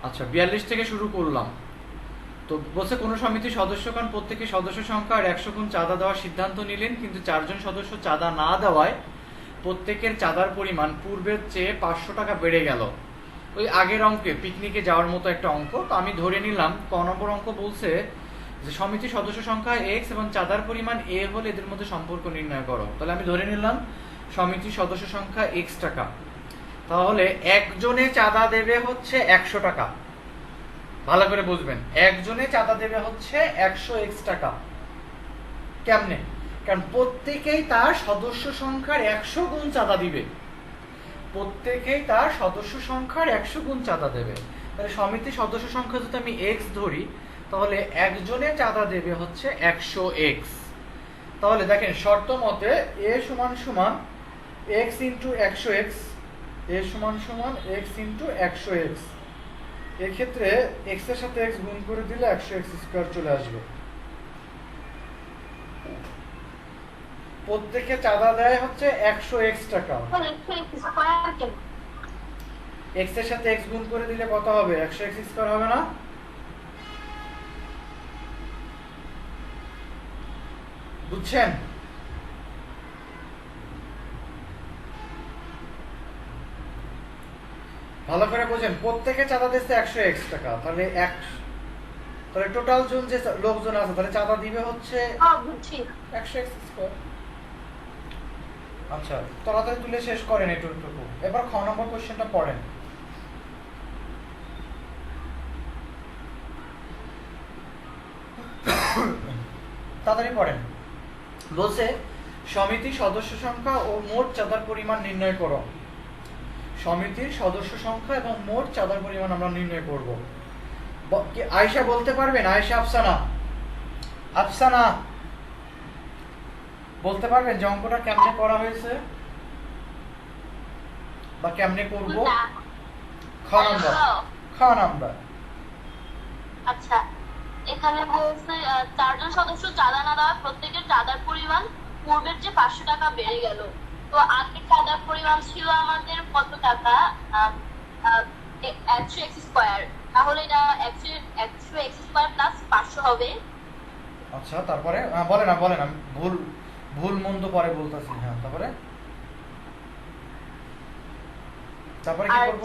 আচ্ছা 42 থেকে শুরু করলাম। তো বলছে কোন সমিতির সদস্যগণ প্রত্যেকে সদস্য সংখ্যা আর 100 গুণ চাঁদা দেওয়ার সিদ্ধান্ত নিলেন, কিন্তু 4 জন সদস্য চাঁদা না দেওয়ায় প্রত্যেকের চাঁদার পরিমাণ পূর্বের চেয়ে 500 টাকা বেড়ে গেল। ওই আগের অঙ্কে পিকনিকে যাওয়ার মতো একটা অঙ্ক। তো আমি ধরে নিলাম ক নম্বর অঙ্ক বলছে যে সমিতির সদস্য সংখ্যা এক্স এবং চাঁদার পরিমাণ এ হলে এদের মধ্যে সম্পর্ক নির্ণয় করো। তাহলে আমি ধরে নিলাম সমিতির সদস্য সংখ্যা এক্স টাকা, তাহলে একজনে চাঁদা দেবে হচ্ছে 100 টাকা। ভালো করে বুঝবেন, একজনে চাঁদা দেবে হচ্ছে 100 টাকা। কেমনে? কারণ প্রত্যেকেই তার সদস্য সংখ্যার 100 গুণ চাঁদা দিবে, প্রত্যেকেই তার সদস্য সংখ্যার 100 গুণ চাঁদা দেবে। তাহলে সমিতির সদস্য সংখ্যা যদি আমি এক্স ধরি, তাহলে একজনে চাঁদা দেবে হচ্ছে 100x। তাহলে দেখেন শর্ত মতে এ সমান সমান এক্স ইন্টু 100x, এ সমান সমান এক্স ইন্টু 100x। এক্ষেত্রে এক্স এর সাথে এক্স গুণ করে দিলে 100x স্কয়ার চলে আসবে। প্রত্যেকে চাঁদা দেয় হচ্ছে 100x টাকা। এক্স এর সাথে এক্স গুণ করে দিলে কত হবে? 100x স্কয়ার হবে না? বুঝছেন? ভালো করে বোঝেন, প্রত্যেকে চাঁদা দিচ্ছে 100x টাকা। তাহলে টোটাল জন যে লোকজন আছে তাহলে চাঁদা দিবে হচ্ছে 100x স্কয়ার। আচ্ছা তাড়াতাড়ি তুলে শেষ করেন এটুকু। এবার খ নম্বর কোশ্চেনটা পড়েন। তাড়াতাড়ি পড়েন। বলছে সমিতির সদস্য সংখ্যা ও মোট চাঁদার পরিমাণ নির্ণয় করো। সমিতির সদস্য সংখ্যা এবং মোট চাঁদার পরিমাণ আমরা নির্ণয় করব। আয়েশা বলতে পারবেন? আয়েশা, আফসানা, আফসানা বলতে পারবেন যে অঙ্কটা কেমনে করা হয়েছে বা কেমনে করব? খ নাম্বার, খ নাম্বার। আচ্ছা, এখানে বলছে 4 জন সদস্য চাঁদা না দেওয়া প্রত্যেকের চাঁদার পরিমাণ পূর্বের চেয়ে 500 টাকা বেড়ে গেল। তো আগে চাঁদার পরিমাণ ছিল আমাদের কত টাকা? 100x square. তাহলে এটা 100x স্কয়ার প্লাস 500 হবে। আচ্ছা তারপরে বলেন না, বলেন, আমি ভুল মন্দ পরে বলতাছি। হ্যাঁ তারপরে তারপরে কি আর করব?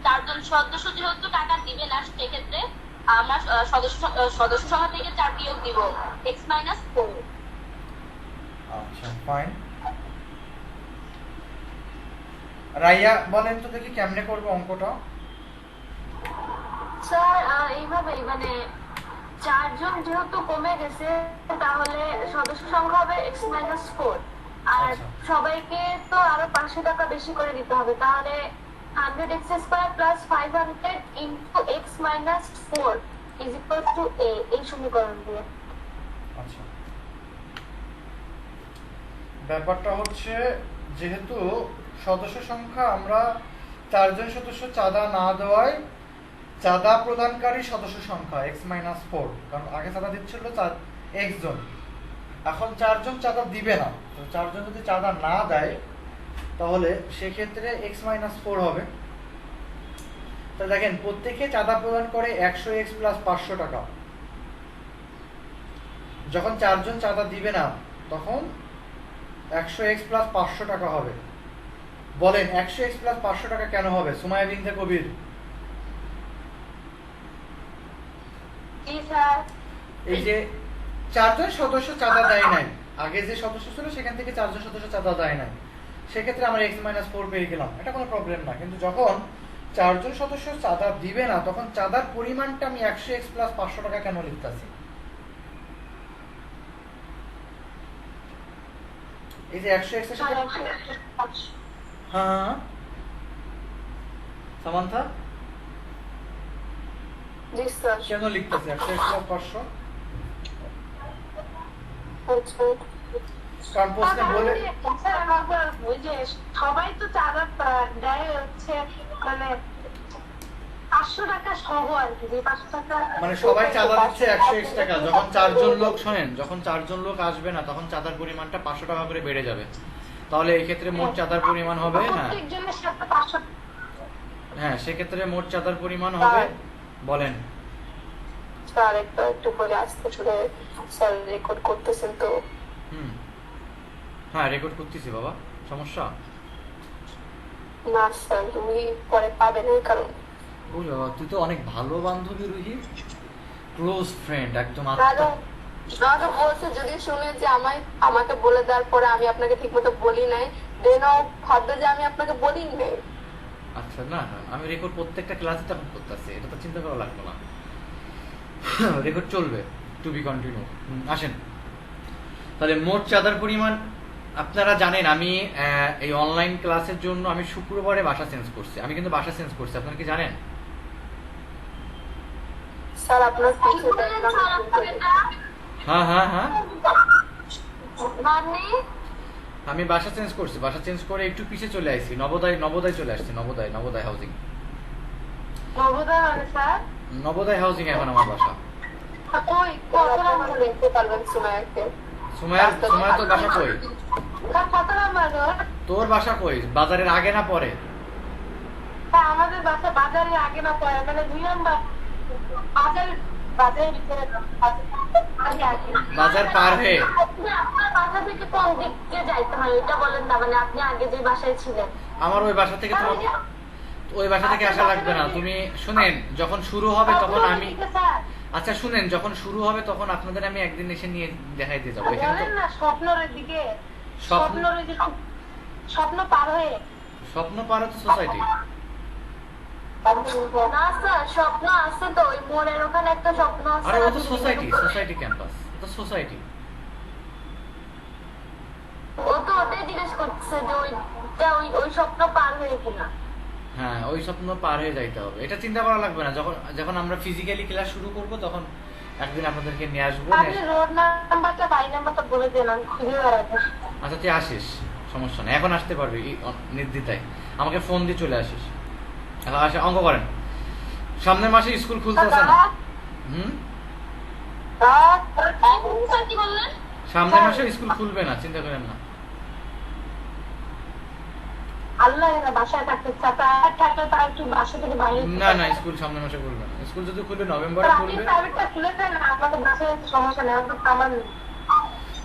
4 জন সদস্য যেহেতু টাকা দিবে না, সেক্ষেত্রে আমরা সদস্য সংখ্যা থেকে 4 বিয়োগ দিব, x মাইনাস 4। আচ্ছা ফাইন। রাইয়া বলেন তো দেখি কেমনে করব অঙ্কটা? স্যার এইভাবেই মানে 4 জন যেহেতু কমে গেছে তাহলে সদস্য সংখ্যা হবে x-4। আর আচ্ছা সবাইকে তো আরো 500 টাকা বেশি করে দিতে হবে, তাহলে 100x square plus 500 into x-4 is equal to a, এই সমীকরণ দিয়ে। আচ্ছা, ব্যাপারটা হচ্ছে যেহেতু সদস্য সংখ্যা আমরা 4 জন সদস্য চাঁদা না দেওয়ায় চাঁদা প্রদানকারী সদস্য সংখ্যা x-4, কারণ আগে চাঁদা দিচ্ছিল x জন, এখন 4 জন চাঁদা দিবে না। তো 4 জন যদি চাঁদা না দেয় তাহলে সেক্ষেত্রে x-4 হবে। তো দেখেন প্রত্যেকে চাঁদা প্রদান করে 100x প্লাস 500 টাকা। যখন 4 জন চাঁদা দিবে না তখন 100x প্লাস 500 টাকা হবে। বলেন 100x প্লাস 500 টাকা কেন হবে? সুমাইয়া বিনতে কবির। জি স্যার। এই যে 4 জন সদস্য চাঁদা দেয় নাই, আগে যে সদস্য ছিল সেখান থেকে 4 জন সদস্য চাঁদা দেয় নাই, সেক্ষেত্রে আমরা x-4 পেয়ে গেলাম, এটা কোনো প্রবলেম না। কিন্তু যখন 4 জন সদস্য চাঁদা দিবে না তখন চাঁদার পরিমাণটা আমি 100x প্লাস 500 টাকা কেন লিখতেছি? এই যে 100x এর সাথে হ্যাঁ সামান্থা জি স্যার। কেন লিখতেছি 100x প্লাস 500? কারণ প্রশ্নে বলে ওই যে সবাই তো চাঁদা দেয় হচ্ছে মানে 500 টাকা সহ আর কি, যে 500 টাকা মানে সবাই চাঁদা দিচ্ছে 100x টাকা। যখন 4 জন লোক শোনেন, যখন 4 জন লোক আসবে না তখন চাঁদার পরিমাণটা 500 টাকা করে বেড়ে যাবে। তাহলে এই ক্ষেত্রে মোট চাঁদার পরিমাণ হবে, হ্যাঁ প্রত্যেকজনের সাথে 500। হ্যাঁ, সেক্ষেত্রে মোট চাঁদার পরিমাণ হবে, বলেন। স্যার একটু বলে আসতে চলে, স্যার রেকর্ড করতেছেন তো। হুম, হ্যাঁ রেকর্ড করতেছি বাবা, সমস্যা? না স্যার, তুমি পরে পাবে না, কারণ ওই বাবা, তুই তো অনেক ভালো বান্ধবী রুহি, ক্লোজ ফ্রেন্ড একদম কারণ আমাকে বলছে যদি শুনে যে আমাকে বলে দেওয়ার পরে আমি আপনাকে ঠিক মতো বলি নাই, দেন ভাববে যে আমি আপনাকে বলি নাই। আচ্ছা, না না, আমি রেকর্ড প্রত্যেকটা ক্লাসে তখন করতেছি, এটা তো চিন্তা করা লাগবে না, রেকর্ড চলবে, টু বি কন্টিনিউ। আসেন তাহলে মোট চাঁদার পরিমাণ। আপনারা জানেন আমি এই অনলাইন ক্লাসের জন্য আমি শুক্রবারে বাসা চেঞ্জ করছি, আমি কিন্তু বাসা চেঞ্জ করছি, আপনারা কি জানেন? স্যার আপনার কিছু হ্যাঁ হ্যাঁ হ্যাঁ, মানে আমি বাসা চেঞ্জ করছি, বাসা চেঞ্জ করে একটু পিছিয়ে চলে আসছি, নবোদয় চলে আসছি, নবোদয় হাউজিং। নবোদয় মানে স্যার নবোদয় হাউজিং এখন আমার বাসা। কই কত নাম্বার দেখতে পারবেন সুমাইয়াকে? সুমাইয়া তোর বাসা কই? স্যার কত নাম্বার? তোর বাসা কই, বাজারের আগে না পরে? স্যার আমাদের বাসা বাজারের আগে না পরে, মানে 2 নাম্বার বাজারের ভিতরে আগে আগে। বাজার পার হয়ে। আপনার বাসা থেকে কোন দিকে যাইতে হয় এটা বলেন না, মানে আপনি আগে যে বাসায় ছিলেন। আমার ওই বাসা থেকে ওই বাসা থেকে আসা লাগবে না, তুমি শুনেন যখন শুরু হবে তখন আমি, আচ্ছা শুনেন যখন শুরু হবে তখন আপনাদের আমি একদিন এসে নিয়ে দেখাই দিয়ে যাবো। এখানে তো না স্বপ্নের দিকে, স্বপ্ন স্বপ্ন পার হয়ে, স্বপ্ন পার তো সোসাইটি। না স্যার স্বপ্ন আছে তো, ওই মোড়ের ওখানে একটা স্বপ্ন আছে। আরে ও তো সোসাইটি ক্যাম্পাস, তো সোসাইটি। ও তো ওটাই জিজ্ঞেস করছে যে ওই স্বপ্ন পার হয়ে কিনা। হ্যাঁ, ওই স্বপ্ন পার হয়ে যাইতে হবে, এটা চিন্তা করা লাগবে না। যখন আমরা ফিজিক্যালি ক্লাস শুরু করব তখন একদিন আপনাদেরকে নিয়ে আসবো। আপনি রোড নাম্বারটা বাড়ি নাম্বারটা বলে দেন, আমি খুঁজে বেড়াতে। আচ্ছা তুই আসিস, সমস্যা নেই, এখন আসতে পারবি নির্দ্বিধায়, আমাকে ফোন দিয়ে চলে আসিস। এখন আসে অঙ্ক করেন, সামনের মাসে স্কুল খুলতেছে না। হুম, কি বললেন? সামনের মাসে স্কুল খুলবে না, চিন্তা করেন না। আল্লাহ বাসায় থাকতে থাকলে তার একটু বাসা থেকে বাইরে। না না, স্কুল সামনের মাসে খুলবে না, স্কুল যদি খুলবে নভেম্বরে খুলবে। প্রাইভেটটা খুলে দেন, আমাদের বাসায় সমস্যা নেই, আমার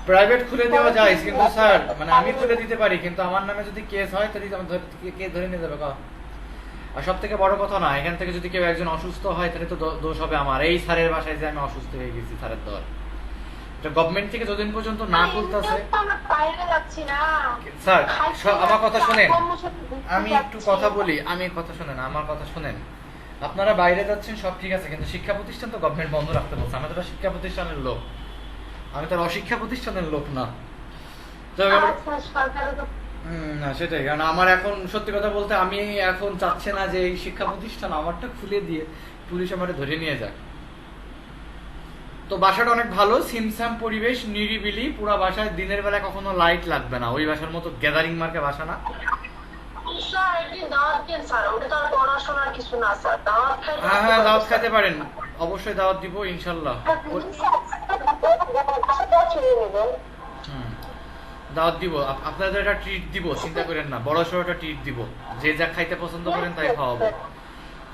প্রাইভেট খুলে দেওয়া যায় কিন্তু স্যার, মানে আমি খুলে দিতে পারি, কিন্তু আমার নামে যদি কেস হয় তাহলে কে ধরে নিয়ে যাবে? আর সব থেকে বড় কথা না, এখান থেকে যদি কেউ একজন অসুস্থ হয় তাহলে তো দোষ হবে আমার, এই স্যারের বাসায় যে আমি অসুস্থ হয়ে গেছি স্যারের দর। গভর্নমেন্ট থেকে যতদিন পর্যন্ত না খুলতেছে। স্যার আমার কথা শোনেন, আমি একটু কথা বলি, আমার কথা শোনেন। আপনারা বাইরে যাচ্ছেন সব ঠিক আছে, কিন্তু শিক্ষা প্রতিষ্ঠান তো গভর্নমেন্ট বন্ধ রাখতে বলছে। আমি তো শিক্ষা প্রতিষ্ঠানের লোক, আমি তো অশিক্ষা প্রতিষ্ঠানের লোক না। না সেটাই, কারণ আমার এখন সত্যি কথা বলতে আমি এখন চাচ্ছে না যে এই শিক্ষা প্রতিষ্ঠান আমারটা খুলে দিয়ে পুলিশ আমার ধরে নিয়ে যাক। তো বাসাটা অনেক ভালো, সিমসাম পরিবেশ, নিরিবিলি, পুরা বাসায় দিনের বেলা কখনো লাইট লাগবে না, ওই বাসার মতো গ্যাদারিং মার্কে বাসা না। হ্যাঁ হ্যাঁ, দাওয়াত খাইতে পারেন, অবশ্যই দাওয়াত দিব ইনশাল্লাহ। দাওয়াত দিব, আপনাদের একটা ট্রিট দিব, চিন্তা করেন না, বড় সড়ো একটা ট্রিট দিব, যে যা খাইতে পছন্দ করেন তাই খাওয়াবো।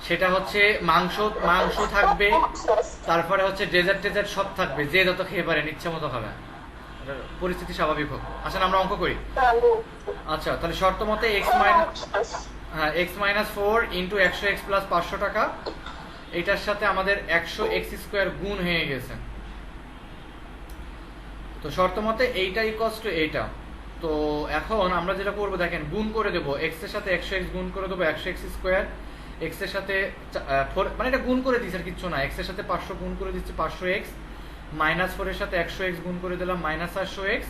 সেটা হচ্ছে মাংস থাকবে, তারপরে হচ্ছে ডেজার্ট সব থাকবে, যে যত খেয়ে পারেন ইচ্ছা মতো খাবেন, পরিস্থিতি স্বাভাবিক হোক। আসলে আমরা অঙ্ক করি। আচ্ছা তাহলে শর্ত মতে x-4 ইন্টু 100x প্লাস 500 টাকা, এইটার সাথে আমাদের 100x স্কোয়ার গুণ হয়ে গেছে। তো শর্ত মতে এইটা ইকুয়ালস টু এইটা। তো এখন আমরা যেটা করবো দেখেন, গুণ করে দেবো, x এর সাথে 100x গুণ করে দেবো 100x স্কোয়ার, x এর সাথে 4, মানে এটা গুণ করে দিচ্ছি আর কিচ্ছু না, x এর সাথে 500 গুণ করে দিচ্ছি 500x, -4 এর সাথে 100x গুণ করে দিলাম -800x,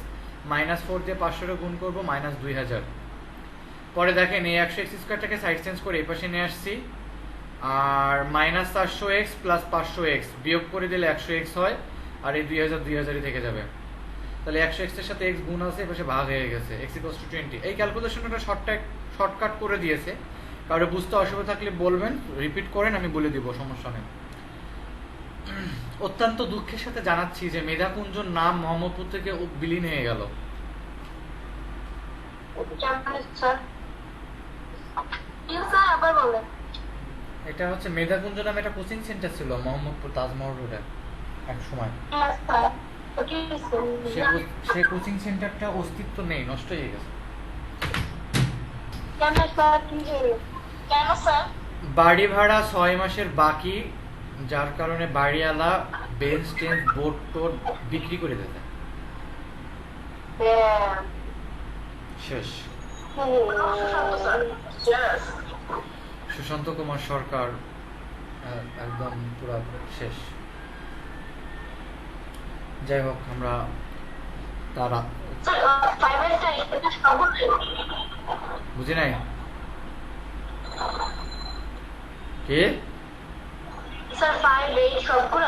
-4 দিয়ে 500 গুণ করবো -2000। পরে দেখেন এই 100x স্কোয়ারটাকে সাইড চেঞ্জ করে এই পাশে নিয়ে আসছি, আর -400x প্লাস 500x বিয়োগ করে দিলে 100x হয়, আর এই 2000 থেকে যাবে। তাহলে 100x এর সাথে x গুণ আছে, এপাশে ভাগ হয়ে গেছে, x = 20। এই ক্যালকুলেশনটা শর্টকাট করে দিয়েছে, কারো বুঝতে অসুবিধা থাকলে বলবেন, রিপিট করেন, আমি বলে দিব, সমস্যা নেই। অত্যন্ত দুঃখের সাথে জানাচ্ছি যে মেধাকুঞ্জন নাম মোহাম্মদপুর থেকে বিলীন হয়ে গেল। আবার বলেন। এটা হচ্ছে মেধাকুঞ্জ নামে একটা কোচিং সেন্টার ছিল মোহাম্মদপুর তাজমহল রোডে এক সময়। স্যার তো কি সে কোচিং সেন্টারটা অস্তিত্ব নেই, নষ্ট হয়ে গেছে। কেন স্যার কি হলো? কেন স্যার? বাড়ি ভাড়া 6 মাসের বাকি, যার কারণে বাড়িওয়ালা বেঞ্চ টেঞ্চ বোর্ড টোড বিক্রি করে দিতে হ্যাঁ শেষ। সুশান্ত কুমার সরকার একদম পুরো শেষ। যাই হোক, আমরা তারা বুঝি নাই কে স্যার 5 8 সবগুলো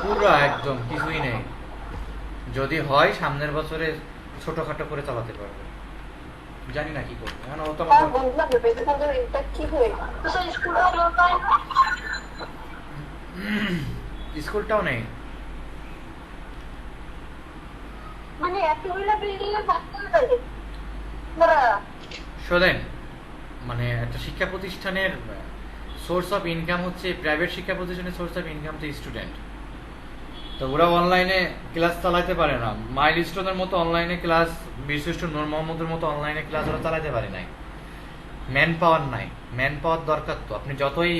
পুরো একদম কিছুই নেই। যদি হয় সামনের বছরে ছোটখাটো করে চালাতে পারবে, জানি না কি করবে। কারণ ও তো স্যার আমার বললাম এটা কি হয়ে তো স্যার স্কুলে হলো তাই স্কুলটাও নেই। মানে এতগুলা বিল্ডিং এ থাকতে হবে না। শোনেন, মানে একটা শিক্ষা প্রতিষ্ঠানের সোর্স অফ ইনকাম হচ্ছে, প্রাইভেট শিক্ষা প্রতিষ্ঠানের সোর্স অফ ইনকাম তো স্টুডেন্ট। তো ওরা অনলাইনে ক্লাস চালাতে পারে না। মাইলস্টোনের মতো অনলাইনে ক্লাস, বিশিষ্ট নূর মোহাম্মদের মতো অনলাইনে ক্লাস ওরা চালাতে পারে নাই। ম্যান পাওয়ার নাই। ম্যান পাওয়ার দরকার তো। আপনি যতই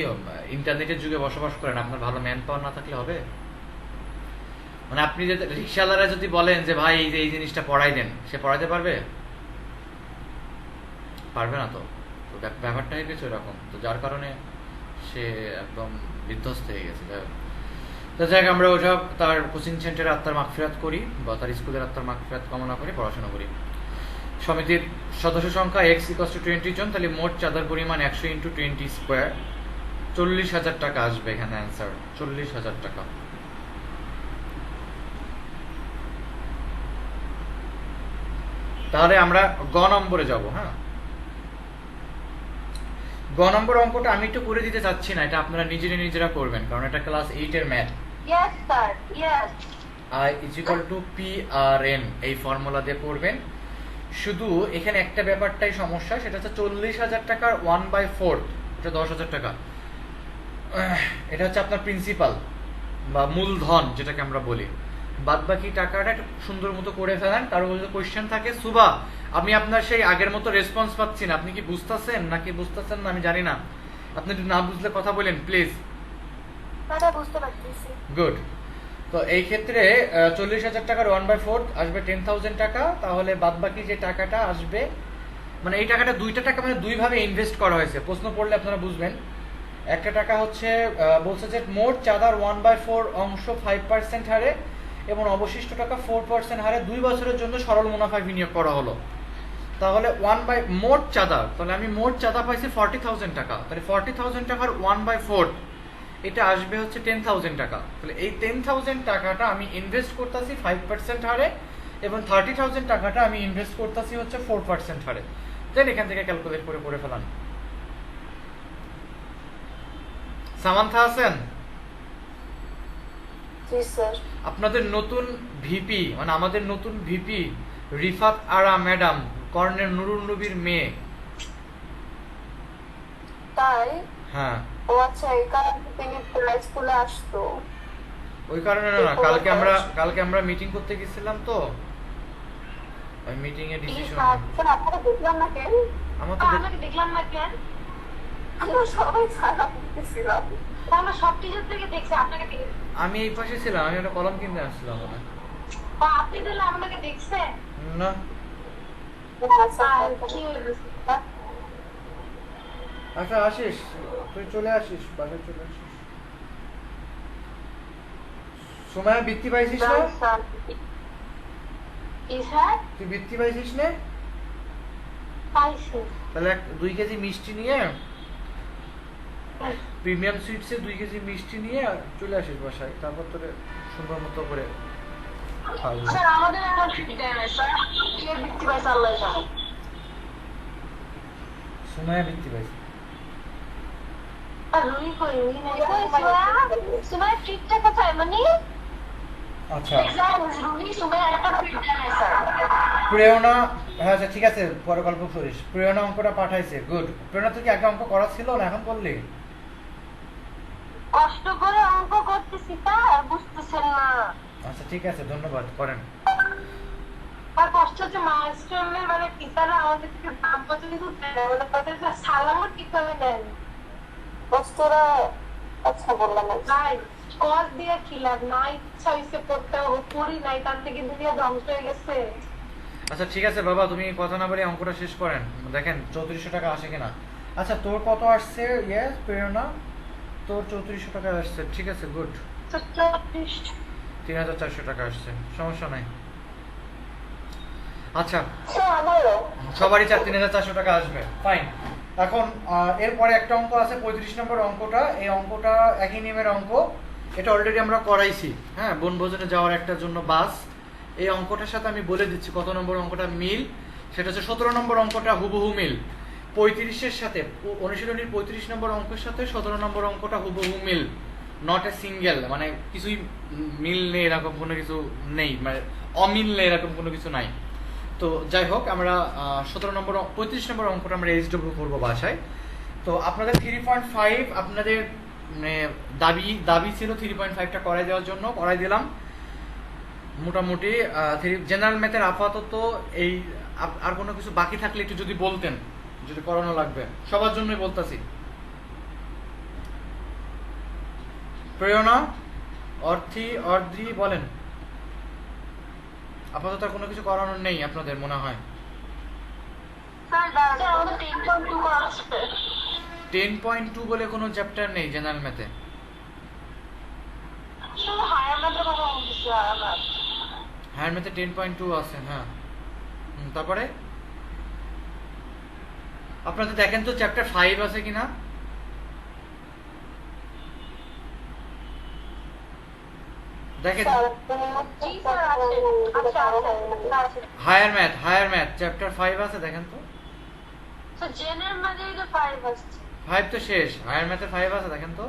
ইন্টারনেটের যুগে বসবাস করেন, আপনার ভালো ম্যান পাওয়ার না থাকলে হবে? মানে আপনি যদি রিক্সাওয়ালারা যদি বলেন যে ভাই এই যে এই জিনিসটা পড়াই দেন, সে পড়াইতে পারবে? পারবে না। তো তো ব্যাপারটা হয়ে গেছে ওরকম। তো যার কারণে সে একদম বিধ্বস্ত হয়ে গেছে। তো যাই হোক, আমরা ওসব তার কোচিং সেন্টারে আত্মার মাগফিরাত করি, বা তার স্কুলের আত্মার মাগফিরাত কামনা করি, পড়াশোনা করি। সমিতির সদস্য সংখ্যা x = 20 জন, তাহলে মোট চাঁদার পরিমাণ 100 × 20 স্কোয়ার, 40,000 টাকা আসবে এখানে অ্যান্সার, 40,000 টাকা। তাহলে আমরা গ নম্বরে যাব। হ্যাঁ, গ নম্বর অঙ্কটা আমি একটু করে দিতে চাচ্ছি না, এটা আপনারা নিজেরা করবেন, কারণ এটা ক্লাস 8 এর math. Yes sir yes. I = PRN এই ফর্মুলা দিয়ে করবেন। শুধু এখানে একটা ব্যাপারটাই সমস্যা, সেটা হচ্ছে 40,000 টাকার 1/4, এটা 10,000 টাকা। এটা হচ্ছে আপনার প্রিন্সিপাল বা মূলধন যেটাকে আমরা বলি। বাদ বাকি টাকাটা একটু সুন্দর মতো করে ফেলেন। কারো যদি কোয়েশ্চেন থাকে, সুবা আমি আপনার সেই আগের মতো রেসপন্স পাচ্ছি না, আপনি কি বুঝতেছেন নাকি বুঝতেছেন না আমি জানি না। আপনি একটু না বুঝলে কথা বলেন প্লিজ। দাদা বুঝতে পারতেছি। গুড। তো এই ক্ষেত্রে 40,000 টাকার 1/4 আসবে 10,000 টাকা। তাহলে বাদ বাকি যে টাকাটা আসবে, মানে এই টাকাটা দুইটা টাকা মানে দুই ভাবে ইনভেস্ট করা হয়েছে। প্রশ্ন পড়লে আপনারা বুঝবেন। একটা টাকা হচ্ছে বলছে যে মোট চাঁদার 1/4 অংশ 5% হারে এবং অবশিষ্ট টাকা 4% হারে 2 বছরের জন্য সরল মুনাফায় বিনিয়োগ করা হলো। তাহলে মোট চাঁদা, তাহলে আমি মোট চাঁদা পাইছি 40,000 টাকা। তাহলে 40,000 টাকার 1/4 এটা আসবে হচ্ছে 10,000 টাকা। তাহলে এই 10,000 টাকাটা আমি ইনভেস্ট করতেছি 5% হারে এবং 30,000 টাকাটা আমি ইনভেস্ট করতেছি হচ্ছে 4% হারে। দেন এখান থেকে ক্যালকুলেট করে করে ফেলান। সামান্থা আছেন? জি স্যার। আপনাদের নতুন ভিপি, মানে আমাদের নতুন ভিপি রিফাত আরা ম্যাডাম, কর্নেল নুরুল নবীর মেয়ে। তাই? হ্যাঁ। ও আচ্ছা, এই কারণে তিনি স্কুলে আসতো। ওই কারণে না, কালকে আমরা মিটিং করতে গেছিলাম, তো ওই মিটিং এ ডিসিশন। আপনারা দেখলাম না কেন? আমাকে দেখলাম না কেন? আমরা সবাই খারাপ করতেছিলাম। আমরা সব টিচার থেকে দেখছি, আপনাকে দেখি। আমি এই পাশে ছিলাম, আমি একটা কলম কিনতে আসছিলাম। আপনি তাহলে আমাকে দেখছেন না? আচ্ছা আসিস, তুই চলে আসিস, বাসায় চলে আসিস। সময় বৃত্তি পাইছিস না? তুই বৃত্তি পাইছিস না? তাহলে 2 কেজি মিষ্টি নিয়ে, প্রিমিয়াম সুইটসে 2 কেজি মিষ্টি নিয়ে চলে আসিস বাসায়, তারপর তোরে সুন্দর মতো করে খাওয়াবো। স্যার আমাদের এখন ছুটি দেয় না স্যার, কে বৃত্তি পাইছে আল্লাহ জানে। সময় বৃত্তি পাইছে। আর রুই কই? রুই নাই। সুমাইয়া ট্রিটটা কোথায় মানে? আচ্ছা, এক্সাম রুই সুমাইয়া একটা ট্রিট দেয় না স্যার। প্রেরণা হ্যাঁ আচ্ছা ঠিক আছে, পরে গল্প করিস। প্রেরণা অঙ্কটা পাঠাইছে, গুড। প্রেরণা তুই কি আগে অঙ্ক করা ছিল না এখন করলি? কষ্ট করে অঙ্ক করতেছি স্যার, বুঝতেছেন না। আচ্ছা ঠিক আছে, ধন্যবাদ, করেন। আর কষ্ট হচ্ছে মাস্টারের মানে টিচাররা আমাদের থেকে দাম পর্যন্ত দেয় না, মানে তাদের সালামও ঠিকভাবে দেন। কষ্টরা আচ্ছা বললাম না ভাই, কস দিয়ে কি লাভ, না ইচ্ছা হইছে পড়তে হবে, পড়ি নাই, তার থেকে দুনিয়া ধ্বংস হয়ে গেছে। আচ্ছা ঠিক আছে বাবা, তুমি কথা না বলে অঙ্কটা শেষ করেন, দেখেন 3400 টাকা আসে কিনা। আচ্ছা তোর কত আসছে? ইয়েস প্রেরণা, তোর 3400 টাকা আসছে, ঠিক আছে, গুড। 3400 টাকা আসছে, সমস্যা নাই। আচ্ছা আমারও সবারই 3400 টাকা আসবে, ফাইন। এখন এরপরে একটা অঙ্ক আছে 35 নম্বর অঙ্কটা। এই অঙ্কটা একই নিয়মের অঙ্ক, এটা অলরেডি আমরা করাইছি। হ্যাঁ, বনভোজনে যাওয়ার একটা জন্য বাস। এই অঙ্কটার সাথে আমি বলে দিচ্ছি কত নম্বর অঙ্কটা মিল। সেটা হচ্ছে 17 নম্বর অঙ্কটা হুবহু মিল 35-এর সাথে। অনুশীলনীর 35 নম্বর অঙ্কের সাথে 17 নম্বর অঙ্কটা হুবহু মিল, নট এ সিঙ্গেল, মানে কিছুই মিল নেই এরকম কোনো কিছু নেই, মানে অমিল নেই এরকম কোনো কিছু নাই। তো যাই হোক, আমরা 17 নম্বর 35 নম্বর অঙ্কটা আমরা এইচডব্লিউ করবো বাসায়। তো আপনাদের 3.5 আপনাদের মানে দাবি ছিল 3.5টা করাই দেওয়ার জন্য, করাই দিলাম মোটামুটি। জেনারেল ম্যাথের আপাতত এই আর কোনো কিছু বাকি থাকলে একটু যদি বলতেন, যদি করানো লাগবে, সবার জন্যই বলতাছি। প্রেরণা, অর্দ্রি বলেন, আপাতত আর কোনো কিছু করানোর নেই আপনাদের মনে হয়? স্যার আমাদের 10.2 করা আছে। 10.2 বলে কোনো চ্যাপ্টার নেই জেনারেল ম্যাথে। শুধু হায়ার ম্যাথের কথা বলতেছি, হায়ার ম্যাথ। হায়ার ম্যাথে 10.2 আছে, হ্যাঁ। তারপরে আপনাদের দেখেন তো চ্যাপ্টার 5 আছে কিনা। দেখেন জি স্যার আছে, আছে। হায়ার ম্যাথ চ্যাপ্টার 5 আছে, দেখেন তো। তো জেনারেল ম্যাথে তো 5 আসছে। 5 তো শেষ, হায়ার ম্যাথে 5 আছে, দেখেন তো।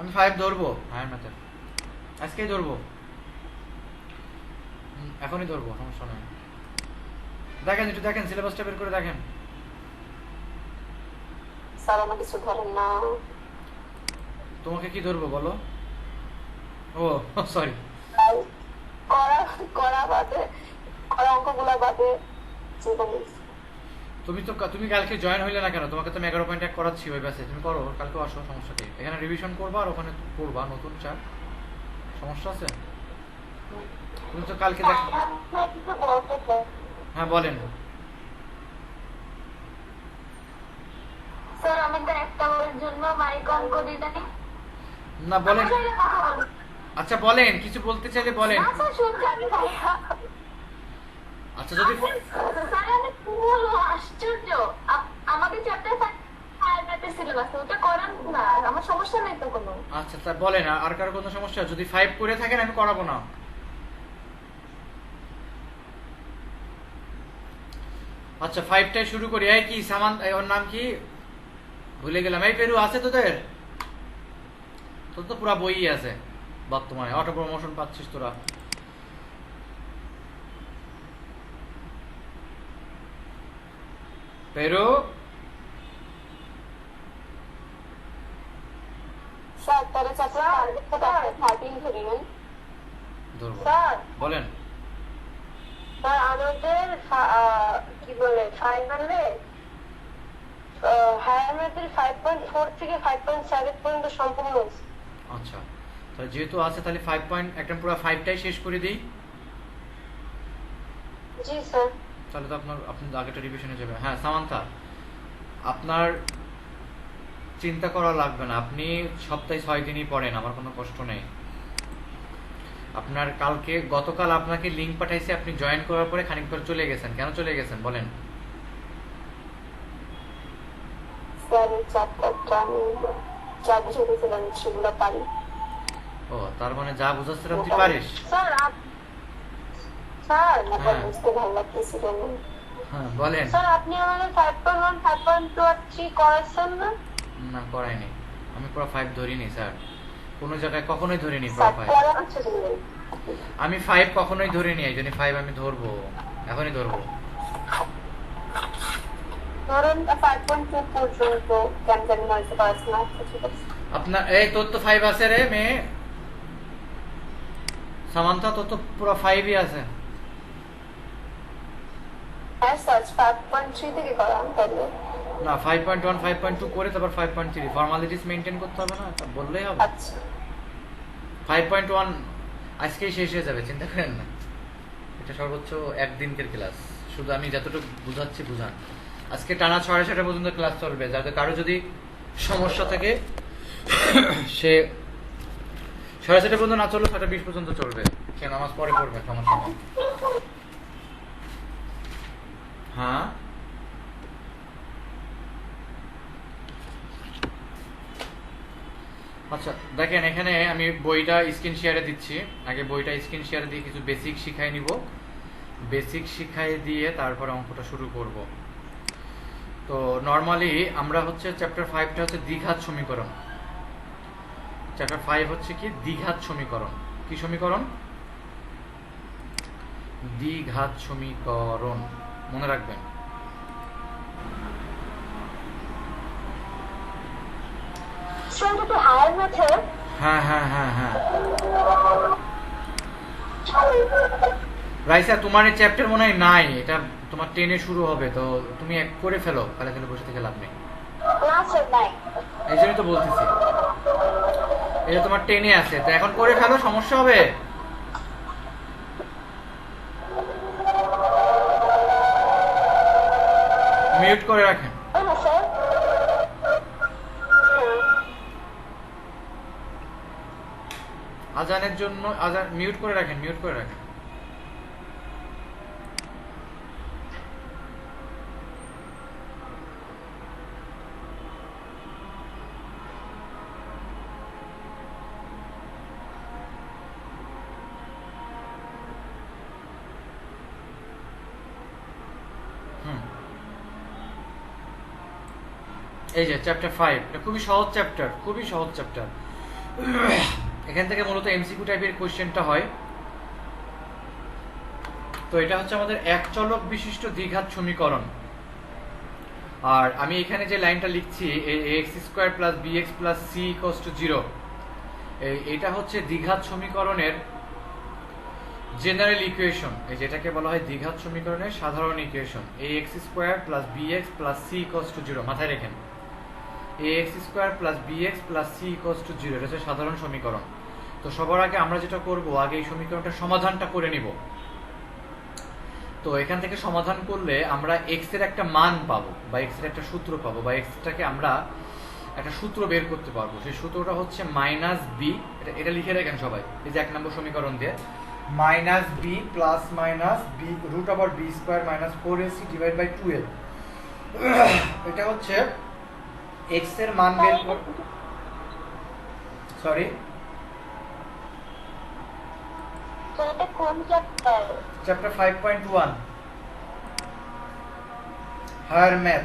আমি 5 ধরবো হায়ার ম্যাথে, আজকেই ধরবো, এখনই ধরবো, সমস্যা নেই। দেখেন একটু, দেখেন সিলেবাসটা বের করে দেখেন। স্যার আমার কিছু ধরেন না। তোমাকে কি ধরবো বলো? ও সরি, করা করা বাদে, করা অঙ্কগুলা বাদে তুমি কালকে জয়েন হইলে না কেন? তোমাকে তো আমি 11.1 করাচ্ছি ওই ব্যাচে, তুমি করো, কালকে আসো, সমস্যা নেই। এখানে রিভিশন করবা আর ওখানে পড়বা নতুন চার, সমস্যা আছে? তুমি তো কালকে দেখ। হ্যাঁ বলেন। স্যার আমাদের একটা ওর জন্য মাইক অন করে দিতেন না বলেন, আচ্ছা বলেন, কিছু বলতে চাইলে বলেন। না স্যার শুনছি আমি ভাইয়া। আচ্ছা যদি স্যার আমি পুরো আশ্চর্য, আমাদের চ্যাপ্টার 5 হায়ার ম্যাথের সিলেবাস ওটা করান না, আমার সমস্যা নাই তো কোনো। আচ্ছা তা বলেন, আর কারো কোনো সমস্যা? যদি 5 করে থাকেন আমি করাবো না। আচ্ছা 5টাই শুরু করি। এই কি সামান, ওর নাম কি ভুলে গেলাম। এই পেরু আছে তোদের? তোর তো পুরা বই আছে বর্তমানে, অটো প্রমোশন পাচ্ছিস তোরা। পেরু স্যার তাহলে চ্যাপ্টার 13 ধরিবেন। ধরবো, স্যার বলেন। স্যার আমাদের কি বলে ফাইনালে হায়ার ম্যাথের 5.4 থেকে 5.7 পর্যন্ত সম্পূর্ণ হয়েছে। আচ্ছা তাহলে যেহেতু আছে তাহলে 5 পয়েন্ট একদম পুরো 5টাই শেষ করে দিই। জি স্যার। তাহলে তো আপনি আগেটা রিভিশনে যাবে। হ্যাঁ সামান্থা, আপনার চিন্তা করা লাগবে না, আপনি সপ্তাহে 6 দিনই পড়েন, আমার কোনো কষ্ট নেই। আপনার গতকাল আপনাকে লিংক পাঠাইছে, আপনি জয়েন করার পরে খানিক পর চলে গেছেন, কেন চলে গেছেন বলেন? স্যার চ্যাপ্টারটা আমি যা বুঝেছিলাম সেগুলো পারি। ও তার মানে যা বুঝাচ্ছিলাম তুই পারিস? স্যার স্যার না হ্যাঁ। বুঝতে ভালো লাগতেছিল না। হ্যাঁ বলেন। স্যার আপনি আমাদের 5.1 5.2 আর 3 করাচ্ছেন না? না করাইনি, আমি পুরো 5 ধরিনি স্যার, কোনো জায়গায় কখনোই ধরিনি পুরো স্যার 5। করা হচ্ছে আমি 5 কখনোই ধরিনি, এই জন্য 5 আমি ধরবো। এখনই ধরবো। ধরুন 5.2 পর্যন্ত কেন জানি না হইতে পারছে না। ঠিক আছে আপনার এই তোর তো 5 আছে রে মেয়ে সামান্থা, তোর তো পুরো 5ই আছে। হ্যাঁ স্যার 5.3 থেকে করান তাহলে। না 5.1 5.2 করে তারপর 5.3 ফর্মালিটিস মেইনটেইন করতে হবে না, তা বললেই হবে। আচ্ছা 5.1 আজকেই শেষ হয়ে যাবে, চিন্তা করেন না। এটা সর্বোচ্চ একদিনকের ক্লাস, শুধু আমি যতটুকু বুঝাচ্ছি বুঝান। আজকে টানা 6:30 পর্যন্ত ক্লাস চলবে, যাতে কারো যদি সমস্যা থাকে সে 6:30 পর্যন্ত না চললে 6:20 পর্যন্ত চলবে, সে নামাজ পরে পড়বে, সমস্যা নেই। হ্যাঁ আচ্ছা দেখেন, এখানে আমি বইটা স্ক্রিন শেয়ারে দিচ্ছি। আগে বইটা স্ক্রিন শেয়ারে দিয়ে কিছু বেসিক শিখাই নিব, বেসিক শিখাই দিয়ে তারপরে অঙ্কটা শুরু করব। তো নর্মালি আমরা হচ্ছে চ্যাপ্টার 5টা হচ্ছে দ্বিঘাত সমীকরণ। চ্যাপ্টার 5 হচ্ছে কি দ্বিঘাত সমীকরণ। কি সমীকরণ? দ্বিঘাত সমীকরণ, মনে রাখবেন। স্টুডেন্ট তো হায়ার মেথড। হ্যাঁ হ্যাঁ হ্যাঁ হ্যাঁ রাইসা, তোমার এই চ্যাপ্টার মনে হয় নাই, এটা তোমার 10-এ শুরু হবে, তো তুমি এক করে ফেলো, খালি খালি বসে থেকে লাভ নেই। না স্যার নাই। এই জন্যই তো বলতেছি, এটা তোমার 10-এ আছে, তো এখন করে ফেলো, সমস্যা হবে। মিউট করে রাখেন। না স্যার আজানের জন্য আজান মিউট করে রাখেন, মিউট করে রাখেন। এই যে চ্যাপ্টার 5, এটা খুবই সহজ চ্যাপ্টার, খুবই সহজ চ্যাপ্টার। এখান থেকে মূলত এমসিকিউ টাইপের কোশ্চেনটা হয়। তো এটা হচ্ছে আমাদের এক চলক বিশিষ্ট দ্বিঘাত সমীকরণ। আর আমি এখানে যে লাইনটা লিখছি ax² + bx + c = 0, এটা হচ্ছে দ্বিঘাত সমীকরণের জেনারেল ইকুয়েশন। এই যেটাকে বলা হয় দ্বিঘাত সমীকরণের সাধারণ ইকুয়েশন, ax² + bx + c = 0। মাথায় রাখেন, ax² + bx + c = 0, এটা হচ্ছে সাধারণ সমীকরণ। তো সবার আগে আমরা যেটা করব, আগে এই সমীকরণটার সমাধানটা করে নিব। তো এখান থেকে সমাধান করলে আমরা x এর একটা মান পাবো, বা x এর একটা সূত্র পাবো, বা x টাকে আমরা একটা সূত্র বের করতে পারবো। সেই সূত্রটা হচ্ছে -b, এটা লিখে রাখেন সবাই, এই যে 1 নম্বর সমীকরণ দিয়ে -b + -b √b² - 4ac / 2l। এটা হচ্ছে x এর মান বের কর, সরি এটা কোন chapter? Chapter 5.1 higher math,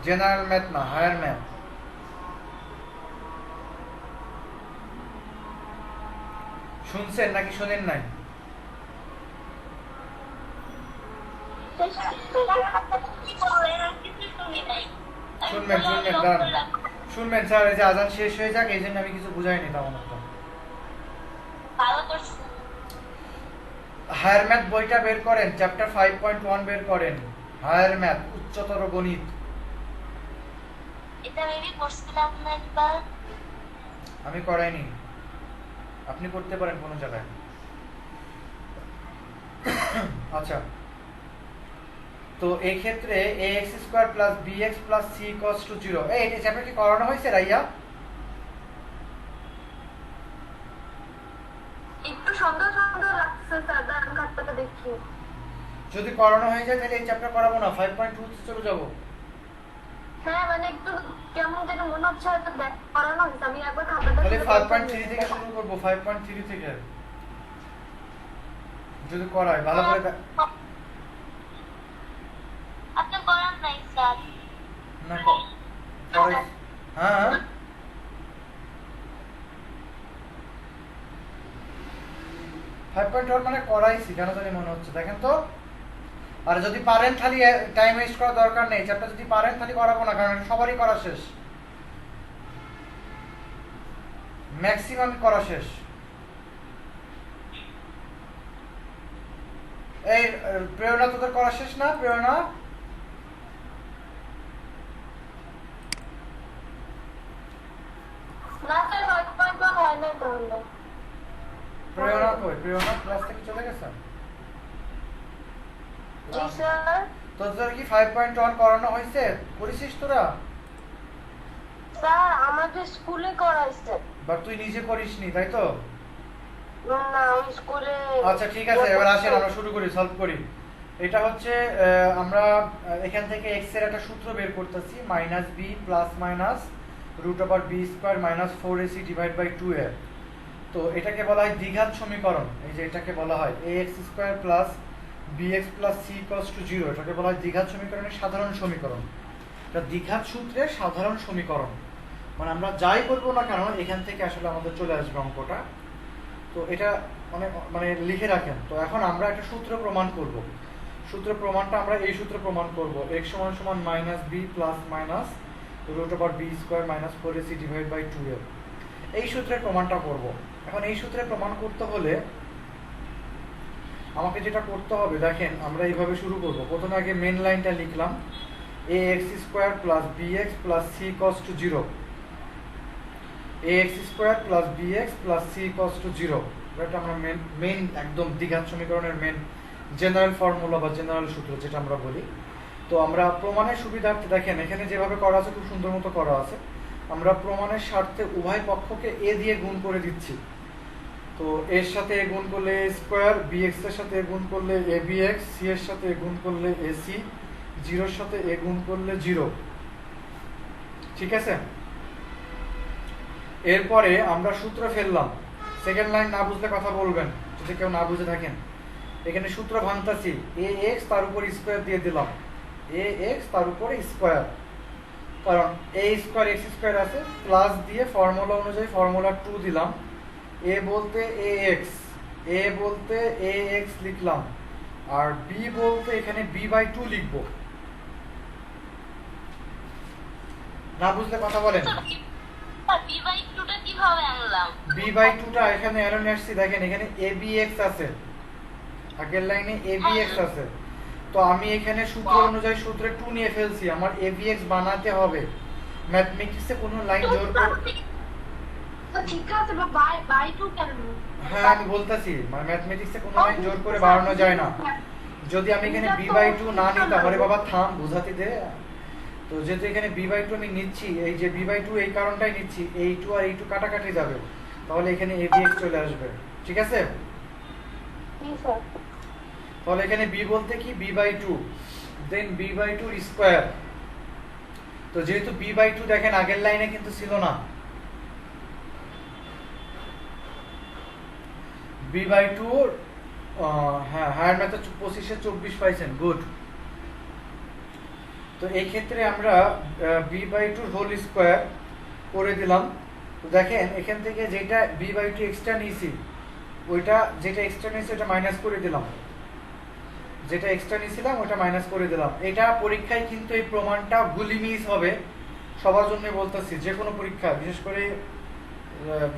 general math না, হায়ার ম্যাথ। শুনছেন নাকি শোনেন নাই? শুনবেন শুনবেন দাঁড়ান, শুনবেন স্যার, এই যে আজান শেষ হয়ে যাক, এই জন্য আমি কিছু বুঝাইনি তেমন একটা। হায়ার ম্যাথ বইটা বের করেন, চ্যাপ্টার 5.1 বের করেন, হায়ার ম্যাথ, উচ্চতর গণিত। এটা মেবি করছিলাম না একবার। আমি করাইনি, আপনি করতে পারেন কোনো জায়গায়। আচ্ছা, তো এই ক্ষেত্রে ax² + bx + c = 0, এই চ্যাপ্টার কি করানো হয়েছে রাইয়া? একটু সন্দেহ সন্দেহ লাগছে স্যার, দাঁড়ান খাতাটা দেখি। যদি করানো হয়ে যায় তাহলে এই চ্যাপ্টার করাবো না, 5.2 তে চলে যাব। হ্যাঁ মানে একটু কেমন যেন মনে হচ্ছে হয়তো ব্যাক করানো হয়েছে। আমি একবার খাতাটা তাহলে 5.3 থেকে শুরু করব, 5.3 থেকে যদি করায় ভালো করে আপনি করান নাই স্যার? না করাই। হ্যাঁ 5.1 মানে করাইছি, কেন জানি মনে হচ্ছে, দেখেন তো আর যদি পারেন খালি টাইম ওয়েস্ট করার দরকার নেই, চ্যাপ্টার যদি পারেন খালি করাবো না, কারণ এটা সবারই করা শেষ, ম্যাক্সিমাম করা শেষ। এই প্রেরণা তোদের করা শেষ না? প্রেরণা না স্যার 5.1 হয় না তাহলে। প্রেরণা কই? প্রেরণা ক্লাস থেকে চলে গেছে? জি স্যার। তোদের কি 5.1 করানো হয়েছে? করেছিস তোরা? স্যার আমাদের স্কুলে করাইছে। বা তুই নিজে করিসনি তাই তো? না ওই স্কুলে। আচ্ছা ঠিক আছে, এবার আসেন আমরা শুরু করি, সলভ করি। এটা হচ্ছে আমরা এখান থেকে x এর একটা সূত্র বের করতেছি, -b plus minus √b² minus 4ac divide by 2a। তো এটাকে বলা হয় দ্বিঘাত সমীকরণ। এই যে এটাকে বলা হয় ax² plus bx plus c equals to 0, এটাকে বলা হয় দ্বিঘাত সমীকরণের সাধারণ সমীকরণ। এটা দ্বিঘাত সূত্রের সাধারণ সমীকরণ, মানে আমরা যাই করবো না কেন এখান থেকে আসলে আমাদের চলে আসবে অঙ্কটা। তো এটা মানে লিখে রাখেন। তো এখন আমরা একটা সূত্র প্রমাণ করব। সূত্র প্রমাণটা আমরা এই সূত্র প্রমাণ করব, x সমান -b plus minus √b² minus 4ac divide by 2a। এই সূত্রের প্রমাণটা করব। এখন এই সূত্রের প্রমাণ করতে হলে আমাকে যেটা করতে হবে দেখেন, আমরা এইভাবে শুরু করব। প্রথমে আগে মেন লাইনটা লিখলাম, ax² plus bx plus c cos to 0, ax² plus bx plus c cos to 0। এটা আমরা মেন একদম দ্বিঘাত সমীকরণের মেন জেনারেল ফর্মুলা বা জেনারেল সূত্র যেটা আমরা বলি। তো আমরা প্রমাণের সুবিধার্থে দেখেন এখানে যেভাবে করা আছে খুব সুন্দর মতো করা আছে। আমরা প্রমাণের স্বার্থে উভয় পক্ষকে a দিয়ে গুণ করে দিচ্ছি। তো এর সাথে a গুণ করলে a স্কয়ার, bx এর সাথে a গুণ করলে abx, c এর সাথে a গুণ করলে ac, 0 এর সাথে a গুণ করলে 0। ঠিক আছে, এরপরে আমরা সূত্র ফেললাম। সেকেন্ড লাইন না বুঝলে কথা বলবেন, যদি কেউ না বুঝে থাকেন। এখানে সূত্র ভাঙতাছি, ax তার উপর স্কয়ার দিয়ে দিলাম, ax তার উপরে স্কয়ার, কারণ a স্কয়ার x স্কয়ার আছে, প্লাস দিয়ে ফর্মুলা অনুযায়ী ফর্মুলা 2 দিলাম। a বলতে ax, a বলতে ax লিখলাম, আর b বলতে এখানে b/2 লিখব। না বুঝলে কথা বলেন। b/2টা কিভাবে আনলাম? b/2টা এখানে এরর আসছে, দেখেন এখানে abx আছে, আগের লাইনে abx আছে। তো আমি এখানে সূত্র অনুযায়ী সূত্রে 2 নিয়ে ফেলছি, আমার abx বানাতে হবে। ম্যাথমেটিক্সে কোনো লাইন জোর করে, ঠিক আছে বাই 2 কেন? হ্যাঁ আমি বলতাছি, মানে ম্যাথমেটিক্সে কোনো লাইন জোর করে বাড়ানো যায় না। যদি আমি এখানে b/2 না নিতাম, আরে বাবা থাম বুঝাতে দে। তো যেহেতু এখানে b/2 আমি নিচ্ছি, এই যে b/2 এই কারণটাই নিচ্ছি, এই 2 আর এই 2 কাটাকাটি যাবে, তাহলে এখানে abx চলে আসবে। ঠিক আছে, তাহলে এখানে b বলতে কি b/2, দেন b/2 স্কয়ার। তো যেহেতু b/2 দেখেন আগের লাইনে কিন্তু ছিল না, b/2 হ্যাঁ হায়ার মেথড 25 এ 24 পাইছেন, গুড। তো এই ক্ষেত্রে আমরা b/2 হোল স্কয়ার করে দিলাম। তো দেখেন এখান থেকে যেটা b/2 এক্সট্রা নিয়েছি, ওইটা যেটা এক্সট্রা নিয়েছি ওটা মাইনাস করে দিলাম, যেটা এক্সট্রা নিয়েছিলাম ওটা মাইনাস করে দিলাম। এটা পরীক্ষায় কিন্তু এই প্রমাণটা গুলি মিস হবে, সবার জন্য বলতেছি, যে কোনো পরীক্ষা, বিশেষ করে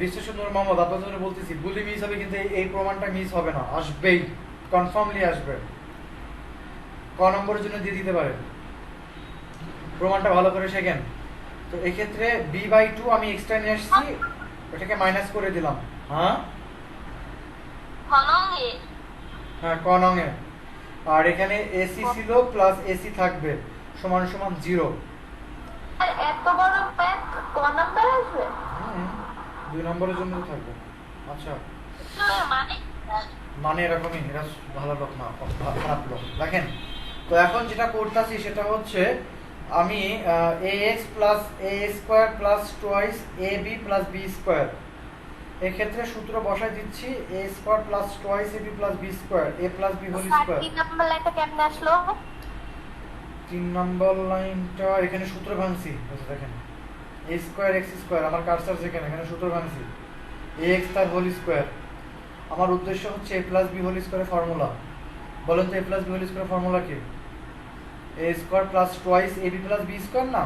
বিশ্লেষণ মোহাম্মদ আপনার জন্য বলতেছি, গুলি মিস হবে, কিন্তু এই প্রমাণটা মিস হবে না, আসবেই, কনফার্মলি আসবে। ক নম্বরের জন্য দিয়ে দিতে পারে, প্রমাণটা ভালো করে শেখেন। তো এক্ষেত্রে b/2 আমি এক্সট্রা নিয়ে আসছি, ওটাকে মাইনাস করে দিলাম। হ্যাঁ হ্যাঁ ক নঙে, আর এখানে ac ছিল প্লাস ac থাকবে সমান সমান 0। এত বড় প্যাক কোন নাম্বার আসবে? 2 নম্বরের জন্য থাকবে। আচ্ছা মানে এরকমই, এরা ভালো লোক না খারাপ লোক। দেখেন তো এখন যেটা করতেছি সেটা হচ্ছে আমি ax plus a square plus twice ab plus b square, এক্ষেত্রে সূত্র বসাই দিচ্ছি, a square plus twice ab plus b square, a plus b whole square. 3 number লাইনটা কেমনে আসলো? 3 নম্বর লাইনটা এখানে সূত্র ভাঙছি, দেখেন a স্কয়ার x স্কয়ার, আমার কার্সর যেখানে, এখানে সূত্র ভাঙছি, ax তার হোল স্কয়ার। আমার উদ্দেশ্য হচ্ছে a প্লাস b হোল স্কয়ারের ফর্মুলা, b বলেন তো a plus b whole square formula কি? a square plus twice ab plus b square না?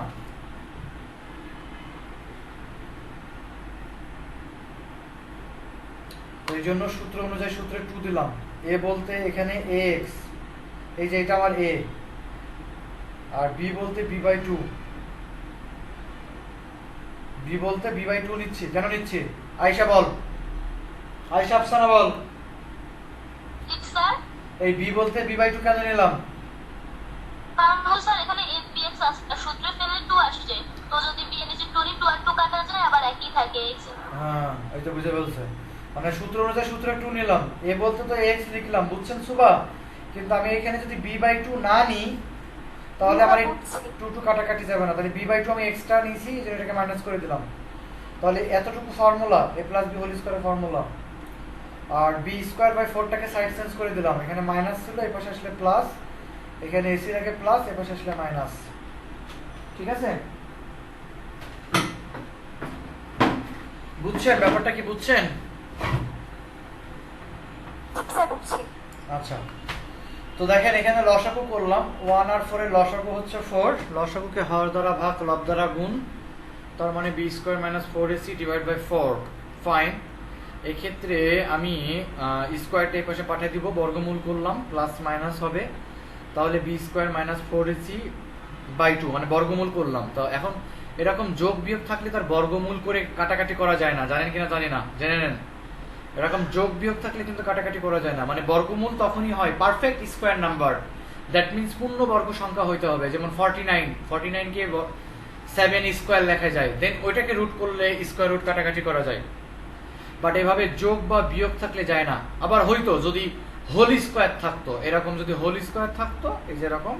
তো এই জন্য সূত্র অনুযায়ী সূত্রে 2 দিলাম। a বলতে এখানে ax, এই যে এটা আমার a, আর b বলতে b/2, b বলতে b/2 নিচ্ছি। কেন নিচ্ছি? আয়েশা বল, আয়েশা আফসানা বল। ঠিক স্যার। এই b বলতে b/2 কেন নিলাম? কারণ হলো স্যার এখানে f bx সূত্রে ফেলে 2 আসছে, তো যদি b এর নিচে 2 নি 2 আর 2 কাটা যায় আবার একই থাকে x। হ্যাঁ এই তো বুঝে ফেলছে। মানে সূত্র অনুযায়ী সূত্রে 2 নিলাম, a বলতে তো x লিখলাম, বুঝছেন সুবা? কিন্তু আমি এখানে যদি b/2 না নিই তাহলে আমার এই 2 কাটাকাটি যাবে না, তাহলে b/2 আমি এক্সট্রা নিয়েছি, এই জন্য এটাকে মাইনাস করে দিলাম। তাহলে এতটুকু formula a plus b whole স্কয়ারের ফর্মুলা। আর b স্কয়ার বাই 4 টাকে সাইড চেঞ্জ করে দিলাম, এখানে মাইনাস ছিল, এই পাশে আসলে প্লাস, এখানে ac এর আগে প্লাস, এই পাশে আসলে মাইনাস। ঠিক আছে, বুঝছেন ব্যাপারটা কি? বুঝছেন? আচ্ছা, তো দেখেন এখানে লসাগু করলাম, 1 আর 4 এর লসাগু হচ্ছে 4, লসাগুকে হর দ্বারা ভাগ, লব দ্বারা গুণ, তার মানে b square minus 4ac divide by 4। Fine, এই ক্ষেত্রে আমি স্কয়ারটা এই পাশে পাঠিয়ে দিব, বর্গমূল করলাম, প্লাস মাইনাস হবে, তাহলে b square minus 4ac by 2, মানে বর্গমূল করলাম। তো এখন এরকম যোগ বিয়োগ থাকলে তার বর্গমূল করে কাটাকাটি করা যায় না, জানেন কিনা জানি না, জেনে নেন। এরকম যোগ বিয়োগ থাকলে কিন্তু কাটাকাটি করা যায় না, মানে বর্গমূল তখনই হয় perfect square number, that means পূর্ণ বর্গ সংখ্যা হইতে হবে। যেমন 49 কে 7 স্কয়ার লেখা যায়, দেন ওইটাকে রুট করলে স্কয়ার রুট কাটাকাটি করা যায়। বাট এভাবে যোগ বা বিয়োগ থাকলে যায় না। আবার হয়তো যদি হোল স্কয়ার থাকতো, এরকম যদি হোল স্কয়ার থাকতো এই যে এরকম,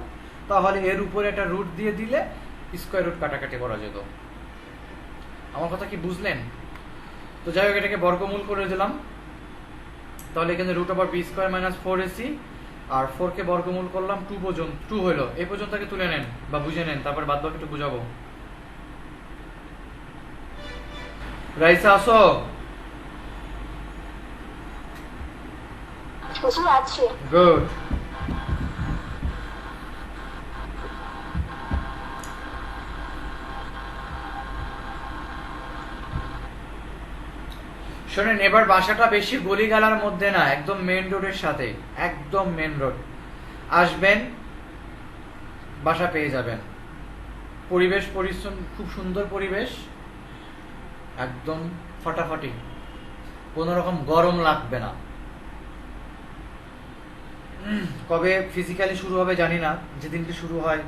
তাহলে এর উপরে একটা রুট দিয়ে দিলে স্কয়ার রুট কাটাকাটি করা যেত। আমার কথা কি বুঝলেন? তো যাই হোক, এটাকে বর্গমূল করে দিলাম, তাহলে এখানে root over b square minus 4ac, আর 4 কে বর্গমূল করলাম 2 পর্যন্ত, 2 হলো, এই পর্যন্তকে তুলে নেন বা বুঝে নেন, তারপর বাদ বাকি একটু বুঝাবো। রাইসা আসো। আছে গুড। শোনেন, এবার বাসাটা বেশি গলিগালার মধ্যে না, একদম মেন রোডের সাথে, একদম মেন রোড। আসবেন, বাসা পেয়ে যাবেন, পরিবেশ পরিচ্ছন্ন, খুব সুন্দর পরিবেশ, একদম ফাটাফাটি, কোনো রকম গরম লাগবে না। কবে ফিজিক্যালি শুরু হবে জানি না, যেদিনকে শুরু হয়।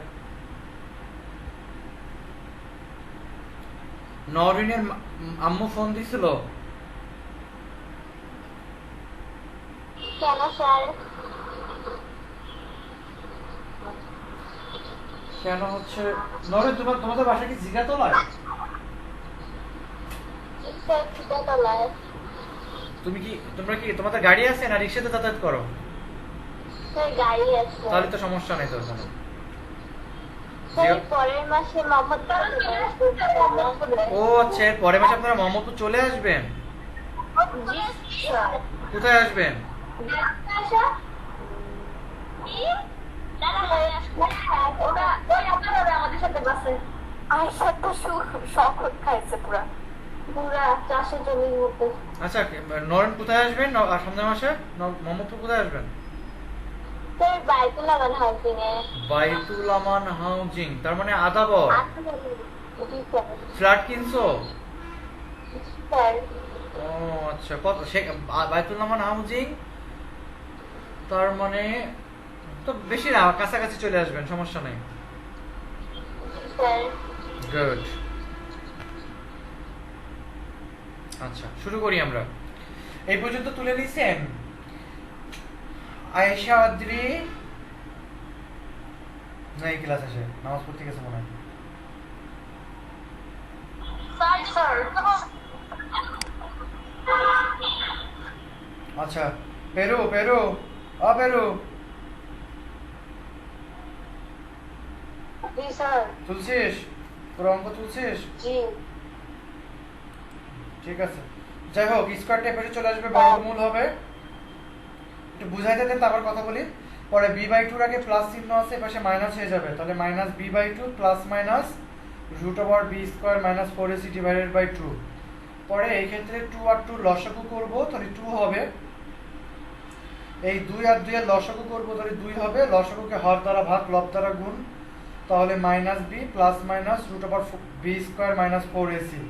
নরিনের আম্মু ফোন দিছিল। কেন স্যার? কেন হচ্ছে নরিন, তোমাদের বাসা কি জিগাতলায়? তোমরা কি তোমাদের গাড়ি আছে না রিক্সাতে যাতায়াত করো? গাড়ি আছে। তাহলে তো সমস্যা নেই তোর কোনো। পরের মাসে ও আচ্ছা, পরের মাসে আপনারা মোহাম্মদপুর চলে আসবেন? কোথায় আসবেন? আমাদের সাথে বাসে আয়সা তো শখ খাইছে পুরা চাষের জমির মধ্যে। আচ্ছা, নরেন কোথায় আসবেন সামনের মাসে? মোহাম্মদপুর কোথায় আসবেন? বাইতুল আমান হাউজিং এ। বাইতুল আমান হাউজিং, তার মানে আদাবর ফ্ল্যাট কিনছো? ও আচ্ছা, কত বাইতুল আমান হাউজিং, তার মানে তো বেশি না, কাছাকাছি চলে আসবেন, সমস্যা নেই। গুড। আচ্ছা, শুরু করি আমরা। এই পর্যন্ত তুলে নিছেন আয়েশা আদ্রি? না, এই ক্লাস আসে, নামাজ পড়তে গেছে মনে হয়। আচ্ছা, পেরু পেরু পেরু তুলছিস? তোর অঙ্ক তুলছিস? ঠিক আছে, যাই হোক, স্কয়ার টাইপের চলে আসবে, বর্গমূল হবে। একটু বুঝাইতে দেন, তারপর কথা বলি। পরে বি বাই টুর আগে প্লাস চিহ্ন আছে, এপাশে মাইনাস হয়ে যাবে, তাহলে minus b by two plus minus root over b square minus four a c divided by. পরে এই ক্ষেত্রে টু আর টু লসাগু করবো, তাহলে টু হবে। এই 2 আর 2 এর লসাগু করবো, তাহলে 2 হবে। লসাগুকে হর দ্বারা ভাগ, লব দ্বারা গুণ, তাহলে minus b plus minus root over b square minus four a.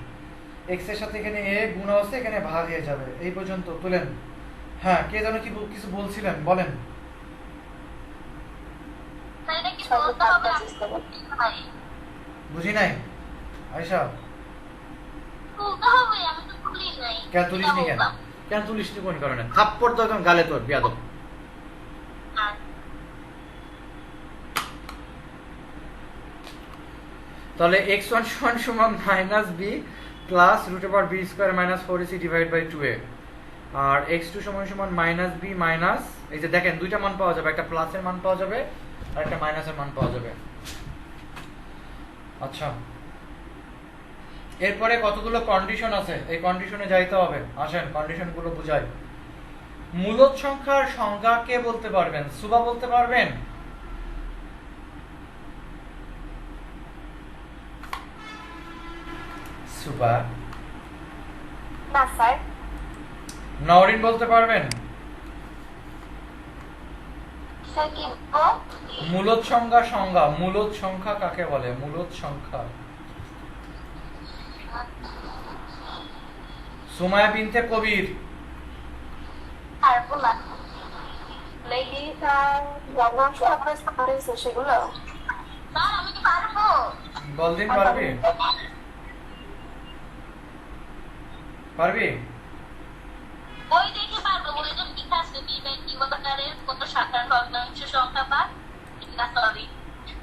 X এর সাথে এখানে এ গুণ আছে, এখানে ভাগ হয়ে যাবে। এই পর্যন্ত তুলেন। হ্যাঁ, কে যেন কি কিছু বলছিলেন, বলেন। তাই নাকি বলতে হবে ভাই? বুঝি নাই আয়শা। বলতে হবে, আমি তো ভুলি নাই। কেন তুলিস নি? কেন তুলিস নি? কোন কারণে? থাপ্পড় তো একদম গালে তোর, বিয়াদব। তাহলে x1 সমান minus b plus root over b square minus four a c divide by two, a x2 সমান মাইনাস বি মাইনাস, এই যে দেখেন দুইটা মান পাওয়া যাবে, একটা প্লাসের মান পাওয়া যাবে আর একটা মাইনাসের মান পাওয়া যাবে। আচ্ছা, এরপরে কতগুলো কন্ডিশন আছে, এই কন্ডিশনে যাইতে হবে। আসেন কন্ডিশনগুলো বুঝাই। মূলদ সংখ্যার সংজ্ঞা কে বলতে পারবেন? সুবা বলতে পারবেন? সুবা না স্যার। নওরিন বলতে পারবেন? স্যার কি মূলদ সংখ্যা মূলদ সংখ্যা কাকে বলে? মূলদ সংখ্যা। সুমায়া বিনতে কবির। পারবো না। লেডি স্যার ভগ্নাংশ আপনার সাথে সেগুলো স্যার আমি কি পারবো? বলদিন পারবি? পারবি? বই দেখে পারবো, বই তো লেখা আছে বি বাই কিউ আকারের কত সাধারণ ভগ্নাংশ সংখ্যা বা না সরি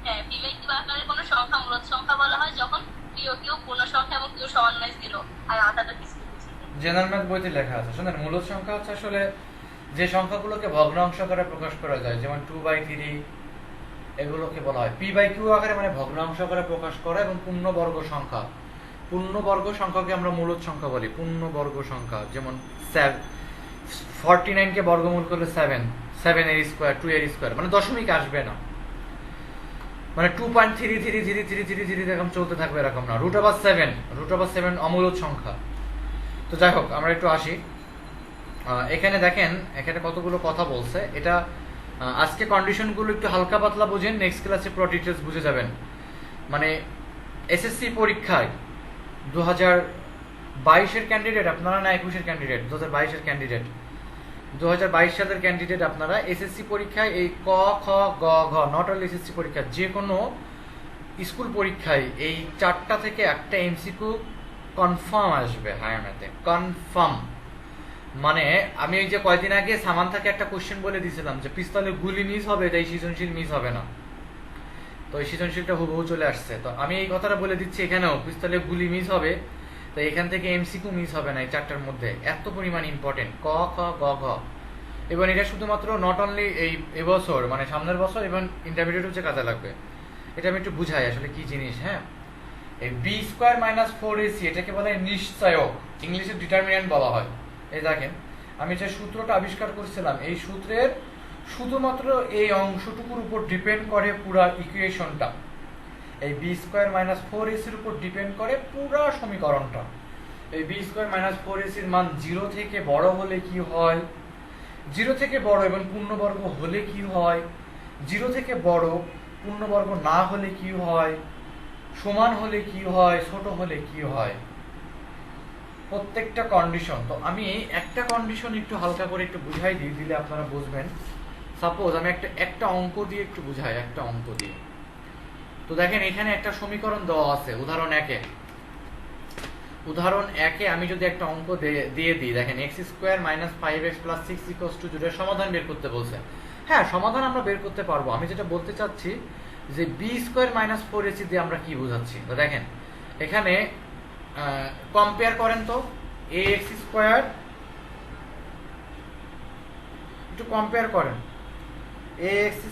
হ্যাঁ বি বাই কিউ আকারের কোনো সংখ্যা মূলদ সংখ্যা বলা হয় যখন কিউ পূর্ণ সংখ্যা এবং কিউ সমান নয় 0। আর আলাদা কিছু জেনারেল ম্যাথ বইতে লেখা আছে। শুনেন, মূলদ সংখ্যা হচ্ছে আসলে যে সংখ্যাগুলোকে ভগ্নাংশ আকারে প্রকাশ করা যায়, যেমন 2/3 এগুলোকে বলা হয় পি বাই কিউ আকারে, মানে ভগ্নাংশ আকারে প্রকাশ করা। এবং পূর্ণবর্গ সংখ্যা, পূর্ণবর্গ সংখ্যাকে আমরা মূলদ সংখ্যা বলি। পূর্ণবর্গ সংখ্যা যেমন 49 কে বর্গমূল করলে 7 এর স্কোয়ার 2 এর স্কোয়ার, মানে দশমিক আসবে না, মানে 2.333333 এরকম চলতে থাকবে, এরকম না। রুট ওভার 7 অমূলদ সংখ্যা। তো যাই হোক, আমরা একটু আসি। এখানে দেখেন, এখানে কতগুলো কথা বলছে। এটা আজকে কন্ডিশনগুলো একটু হালকা পাতলা বুঝেন, নেক্সট ক্লাসে পুরো ডিটেলস বুঝে যাবেন। মানে এসএসসি পরীক্ষায় 2022-এর ক্যান্ডিডেট আপনারা না 21-এর ক্যান্ডিডেট? 2022-এর ক্যান্ডিডেট, 2022 সালের ক্যান্ডিডেট আপনারা এসএসসি পরীক্ষায় এই ক খ গ ঘ, নট অনলি এসএসসি পরীক্ষা, যে কোনো স্কুল পরীক্ষায় এই 4টা থেকে একটা এমসিকিউ কনফার্ম আসবে। হায়ার ম্যাথে কনফার্ম, মানে আমি ওই যে কয়েকদিন আগে সামান্থাকে একটা কোশ্চেন বলে দিয়েছিলাম যে পিস্তলে গুলি মিস হবে, তাই সৃজনশীল মিস হবে না। তো এই সৃজনশীলটা হুবহু চলে আসছে। তো আমি এই কথাটা বলে দিচ্ছি, এখানেও পিস্তলে গুলি মিস হবে, তো এখান থেকে এমসিকিউ মিস হবে না এই 4টার মধ্যে। এত পরিমাণ ইম্পর্টেন্ট ক খ গ ঘ। এবং এটা শুধুমাত্র নট অনলি এই এবছর, মানে সামনের বছর এবং ইন্টারমিডিয়েট হচ্ছে কাজে লাগবে। এটা আমি একটু বুঝাই আসলে কি জিনিস। হ্যাঁ, এই b square minus four a c বলে নিশ্চয়ক, ইংলিশে ডিটারমিনেন্ট বলা হয়। এই দেখেন, আমি যে সূত্রটা আবিষ্কার করেছিলাম, এই সূত্রের শুধুমাত্র এই অংশটুকুর উপর ডিপেন্ড করে পুরা ইকুয়েশনটা। এই বি স্কোয়ার মাইনাস ফোর এসির উপর ডিপেন্ড করে পুরা সমীকরণটা। এই বি স্কোয়ার মাইনাস ফোর এসির মান 0 থেকে বড় হলে কি হয়, 0 থেকে বড় এবং পূর্ণবর্গ হলে কি হয়, 0 থেকে বড় পূর্ণবর্গ না হলে কি হয়, সমান হলে কি হয়, ছোট হলে কি হয়, প্রত্যেকটা কন্ডিশন। তো আমি একটা কন্ডিশন একটু হালকা করে একটু বুঝাই দিই, দিলে আপনারা বুঝবেন। সাপোজ আমি একটা অঙ্ক দিয়ে একটু বুঝাই, একটা অঙ্ক দিয়ে। তো দেখেন, এখানে একটা সমীকরণ দেওয়া আছে উদাহরণ 1-এ আমি যদি একটা অঙ্ক দিয়ে দিই, দেখেন x² - 5x + 6 = 0 এর সমাধান বের করতে বলছে। হ্যাঁ, সমাধান আমরা বের করতে পারবো। আমি যেটা বলতে চাচ্ছি যে b² - 4ac দিয়ে আমরা কি বোঝাচ্ছি। তো দেখেন, এখানে কম্পেয়ার করেন তো, ax² একটু কম্পেয়ার করেন, ax²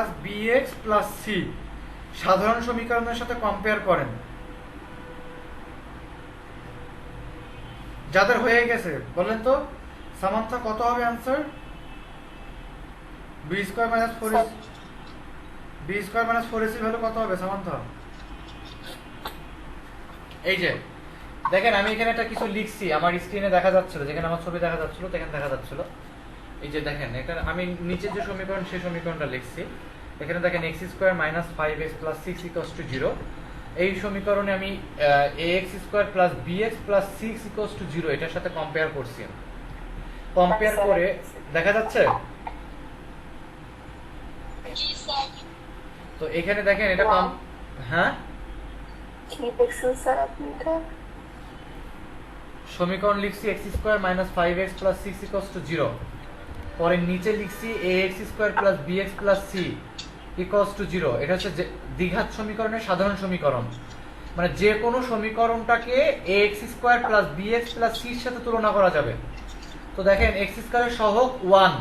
+ bx + c সাধারণ সমীকরণের সাথে কম্পেয়ার করেন। যাদের হয়ে গেছে বলেন তো, সামান্থা কত হবে answer? B square minus four AC, B square minus four AC value কত হবে সামান্ত? এই যে দেখেন আমি এখানে একটা কিছু লিখছি, আমার স্ক্রিনে দেখা যাচ্ছিল, যেখানে আমার ছবি দেখা যাচ্ছিল সেখানে দেখা যাচ্ছিল। এই যে দেখেন এটা আমি নিচে যে সমীকরণ সেই সমীকরণটা লিখছি। এখানে দেখেন x square minus five x plus six equals to zero. এই সমীকরণে আমি a x square plus b x plus six equals to zero এটার সাথে কম্পেয়ার করছি। কম্পেয়ার করে দেখা যাচ্ছে। জি স্যার। তো এখানে দেখেন এটা কম, হ্যাঁ কি দেখছেন স্যার আপনি এটা? সমীকরণ লিখছি x square minus five x plus six equals to zero. পরে নিচে লিখছি a x square plus b x plus c equals to zero. এটা হচ্ছে দ্বিঘাত সমীকরণের সাধারণ সমীকরণ, মানে যে কোনো সমীকরণটাকে a x square plus b x plus সির সাথে তুলনা করা যাবে। তো দেখেন এক্স স্কোয়ারের সহগ ওয়ান,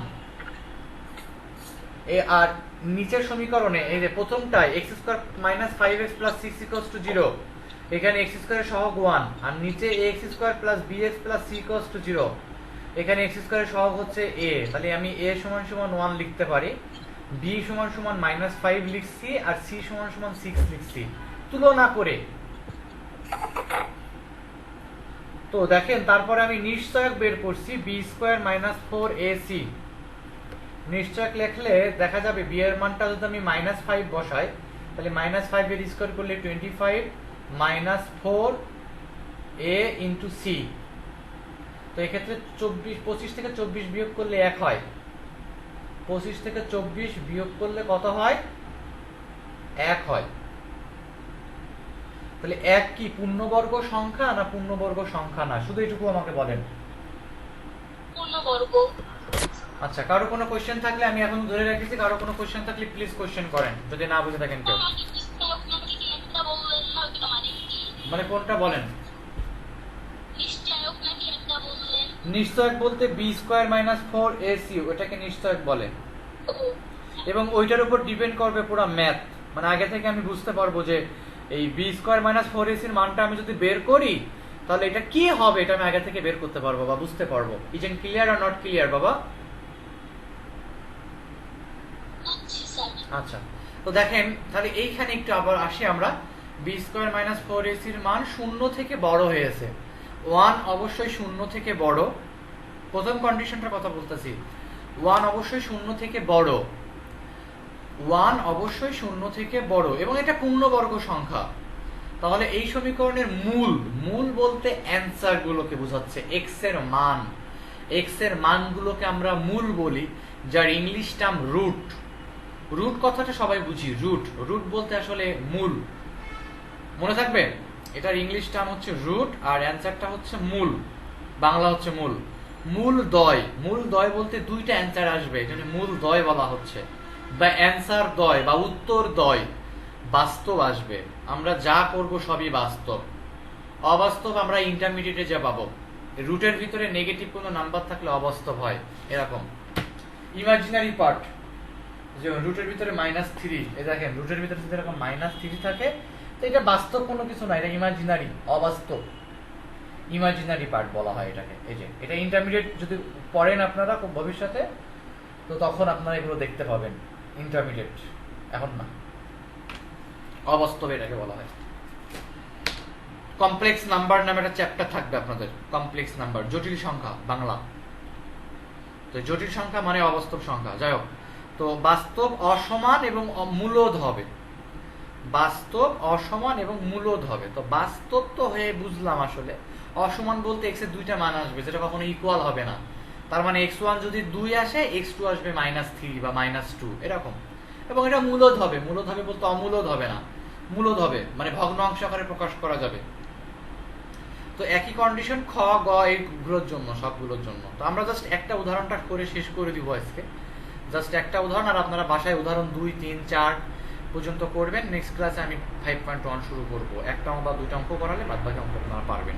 আর নিচের সমীকরণে এই যে প্রথমটায় x square minus five x plus six equals to zero, এখানে এক্স স্কোয়ারের সহগ ওয়ান, আর নিচে a x square plus b x plus c equals to zero, এখানে এক্স স্কোয়ারের সহগ হচ্ছে এ। তাহলে আমি এ সমান সমান ওয়ান লিখতে পারি, বি সমান সমান মাইনাস ফাইভ লিখছি, আর সি সমান সমান সিক্স লিখছি তুলনা করে। তো দেখেন তারপরে আমি নিশ্চয়ক বের করছি b square minus four a c. নিশ্চয়ক লিখলে দেখা যাবে বি এর মানটা যদি আমি মাইনাস ফাইভ বসাই, তাহলে মাইনাস ফাইভ এর স্কোয়ার করলে 25 মাইনাস ফোর এ ইন্টু সি। তো এক্ষেত্রে 25 থেকে 24 বিয়োগ করলে 1 হয়, 25 থেকে 24 বিয়োগ করলে কত হয়? 1 হয়। তাহলে 1 কি পূর্ণবর্গ সংখ্যা না পূর্ণবর্গ সংখ্যা না? শুধু এটুকু আমাকে বলেন। পূর্ণবর্গ। আচ্ছা, কারো কোনো কোশ্চেন থাকলে আমি এখন ধরে রাখছি, কারো কোনো কোশ্চেন থাকলে প্লিজ কোশ্চেন করেন যদি না বুঝে থাকেন কেউ। আপনাকে কি একটা বললেন না, ওটা মানে কি? মানে কোনটা বলেন? নিশ্চয়ক নাকি একটা বললেন? নিশ্চয়ক বলতে b square minus four a c, ওটাকে নিশ্চয়ক বলে। ও, এবং ওইটার উপর ডিপেন্ড করবে পুরো ম্যাথ, মানে আগে থেকে আমি বুঝতে পারবো যে এই বি স্কোয়ার মাইনাস ফোর এসির মানটা আমি যদি বের করি তাহলে এটা কি হবে, এটা আমি আগে থেকে বের করতে পারবো বা বুঝতে পারবো। Is it clear are not clear বাবা? বুঝছি স্যার। আচ্ছা, তো দেখেন তাহলে এইখানে একটু আবার আসি আমরা। বি স্কোয়ার মাইনাস ফোর এসির মান শূন্য থেকে বড় হয়েছে, ওয়ান অবশ্যই শূন্য থেকে বড়। প্রথম কন্ডিশনটার কথা বলতেছি, ওয়ান অবশ্যই শূন্য থেকে বড়, ওয়ান অবশ্যই শূন্য থেকে বড় এবং এটা পূর্ণবর্গ সংখ্যা। তাহলে এই সমীকরণের মূল, মূল বলতে অ্যান্সার গুলোকে বোঝাচ্ছে, এক্স এর মান, এক্স এর মানগুলোকে আমরা মূল বলি, যার ইংলিশ টার্ম রুট। রুট কথাটা সবাই বুঝি, রুট, রুট বলতে আসলে মূল, মনে থাকবে এটার ইংলিশ টার্ম হচ্ছে রুট আর অ্যান্সারটা হচ্ছে মূল, বাংলা হচ্ছে মূল। মূল দয়, মূল দয় বলতে দুইটা অ্যান্সার আসবে, এজন্য মূল দয় বলা হচ্ছে, বা অ্যান্সার দয় বা উত্তর দয়। বাস্তব আসবে, আমরা যা করব সবই বাস্তব, অবাস্তব আমরা ইন্টারমিডিয়েটে যা পাবো। রুটের ভিতরে নেগেটিভ কোনো নাম্বার থাকলে অবাস্তব হয়, এরকম। ইমাজিনারি পার্ট, যে রুটের ভিতরে মাইনাস থ্রি, এই দেখেন রুটের ভিতরে যদি এরকম মাইনাস থ্রি থাকে তো এটা বাস্তব কোনো কিছু না, এটা ইমাজিনারি, অবাস্তব, ইমাজিনারি পার্ট বলা হয় এটাকে। এই যে এটা ইন্টারমিডিয়েট যদি পড়েন আপনারা ভবিষ্যতে, তো তখন আপনারা এগুলো দেখতে পাবেন, ইন্টারমিডিয়েট, এখন না। অবাস্তব এটাকে বলা হয়। কমপ্লেক্স নাম্বার নামে একটা চ্যাপ্টার থাকবে আপনাদের, কমপ্লেক্স নাম্বার, জটিল সংখ্যা বাংলা। তো জটিল সংখ্যা মানে অবাস্তব সংখ্যা, যাই হোক। তো বাস্তব অসমান এবং মূলদ হবে, বাস্তব অসমান এবং মূলদ হবে। তো বাস্তব তো হয়ে বুঝলাম, আসলে অসমান বলতে এক্স এর দুইটা মান আসবে যেটা কখনো ইকুয়াল হবে না। তার মানে এক্স ওয়ান যদি 2 আসে, এক্স টু আসবে -3 বা -2 এরকম। এবং এটা মূলদ হবে, মূলদ হবে বলতে অমূলদ হবে না, মূলদ হবে মানে ভগ্নাংশ আকারে প্রকাশ করা যাবে। তো একই কন্ডিশন খ গ এইগুলোর জন্য, সবগুলোর জন্য। তো আমরা জাস্ট একটা উদাহরণটা করে শেষ করে দিব আজকে, জাস্ট একটা উদাহরণ, আর আপনারা বাসায় উদাহরণ 2, 3, 4 পর্যন্ত করবেন। নেক্সট ক্লাসে আমি 5.1 শুরু করব। একটা অঙ্ক বা দুইটা অঙ্ক করালে বাদ বাকি অঙ্ক আপনারা পারবেন।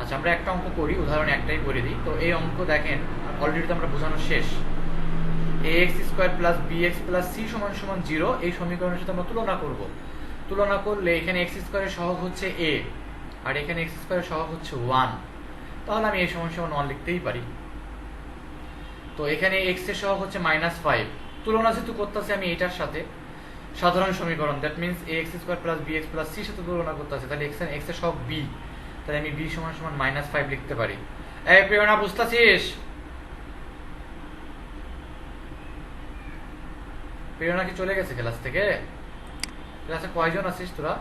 আচ্ছা, আমরা একটা অঙ্ক করি, উদাহরণ একটাই করে দিই। তো এই অঙ্ক দেখেন অলরেডি তো আমরা বোঝানো শেষ। ax square plus bx plus c সমান সমান 0, এই সমীকরণের সাথে আমরা তুলনা করব। তুলনা করলে এখানে x স্কয়ারের সহগ হচ্ছে a আর এখানে x স্কয়ারের সহগ হচ্ছে 1, তাহলে আমি a সমান সমান 1 লিখতেই পারি। তো এখানে x এর সহগ হচ্ছে -5, তুলনা যেহেতু করতেছি আমি এটার সাথে সাধারণ সমীকরণ, that means ax square plus bx plus c সাথে তুলনা করতেছি, তাহলে x এর সব b, তাহলে আমি b সমান সমান -5 লিখতে পারি। এই প্রেরণা বুঝতাছিস? প্রেরণা কি চলে গেছে ক্লাস থেকে? ক্লাসে কয়জন আছিস তোরা?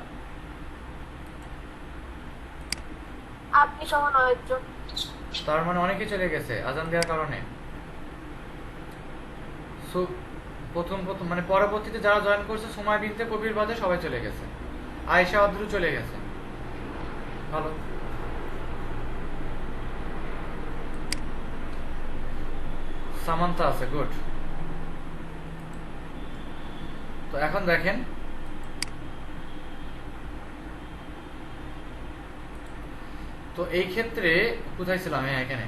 আপনি সহ 9 জন। তার মানে অনেকে চলে গেছে আজান দেওয়ার কারণে। সো প্রথম মানে পরবর্তীতে যারা জয়েন করছে সময় বিনতে কবির বাদে সবাই চলে গেছে, আয়েশা আদ্রু চলে গেছে। ভালো, সামান্তা আছে, গুড। তো এখন দেখেন তো এই ক্ষেত্রে কোথায় ছিলাম? হ্যাঁ এখানে।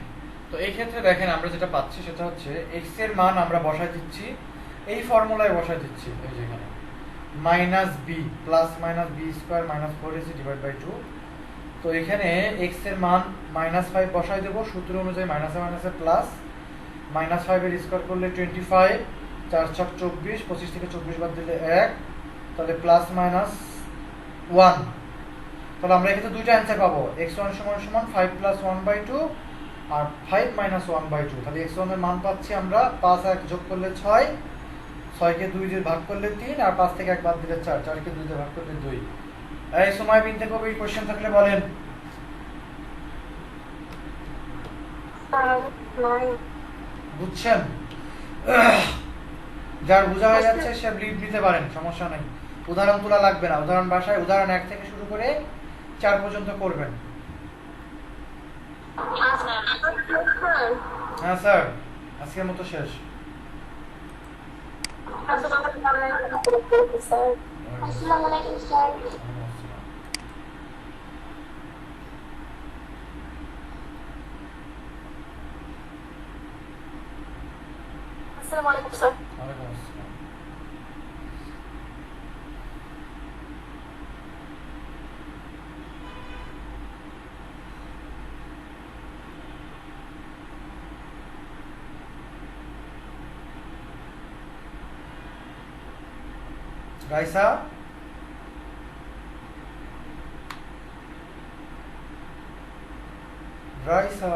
তো এই ক্ষেত্রে দেখেন আমরা যেটা পাচ্ছি সেটা হচ্ছে x এর মান আমরা বসায় দিচ্ছি এই ফর্মুলায় বসায় দিচ্ছি, এই যে এখানে -b plus -b square -4ac divide by 2। তো এখানে x এর মান -5 বসায় দেব, সূত্র অনুযায়ী মাইনাসে মাইনাসে প্লাস, -5 এর স্কয়ার করলে 25, 4 4 24, 25 থেকে 24 বাদ দিলে 1, তাহলে প্লাস মাইনাস 1। তাহলে আমরা এখানে দুইটা অ্যান্সার পাবো, x1 সমান সমান 5 প্লাস 1/2 আর 5 মাইনাস 1/2। তাহলে x1 এর মান পাচ্ছি আমরা 5 আর 1 যোগ করলে 6, 6 কে 2 দিয়ে ভাগ করলে 3, আর 5 থেকে 1 বাদ দিলে 4, 4 কে 2 দিয়ে ভাগ করলে 2। এই সময় বিনতে কবে এই কোশ্চেন থাকলে বলেন। বুঝছেন? যার বোঝা হয়ে যাচ্ছে সে লিড নিতে পারেন, সমস্যা নাই। উদাহরণ তোলা লাগবে না, উদাহরণ বাসায় উদাহরণ 1 থেকে শুরু করে 4 পর্যন্ত করবেন। হ্যাঁ স্যার, আজকের মতো শেষ। আসসালামু আলাইকুম স্যার। আসসালামু আলাইকুম স্যার। ওয়ালাইকুম আসসালাম। রাইসা, রাইসা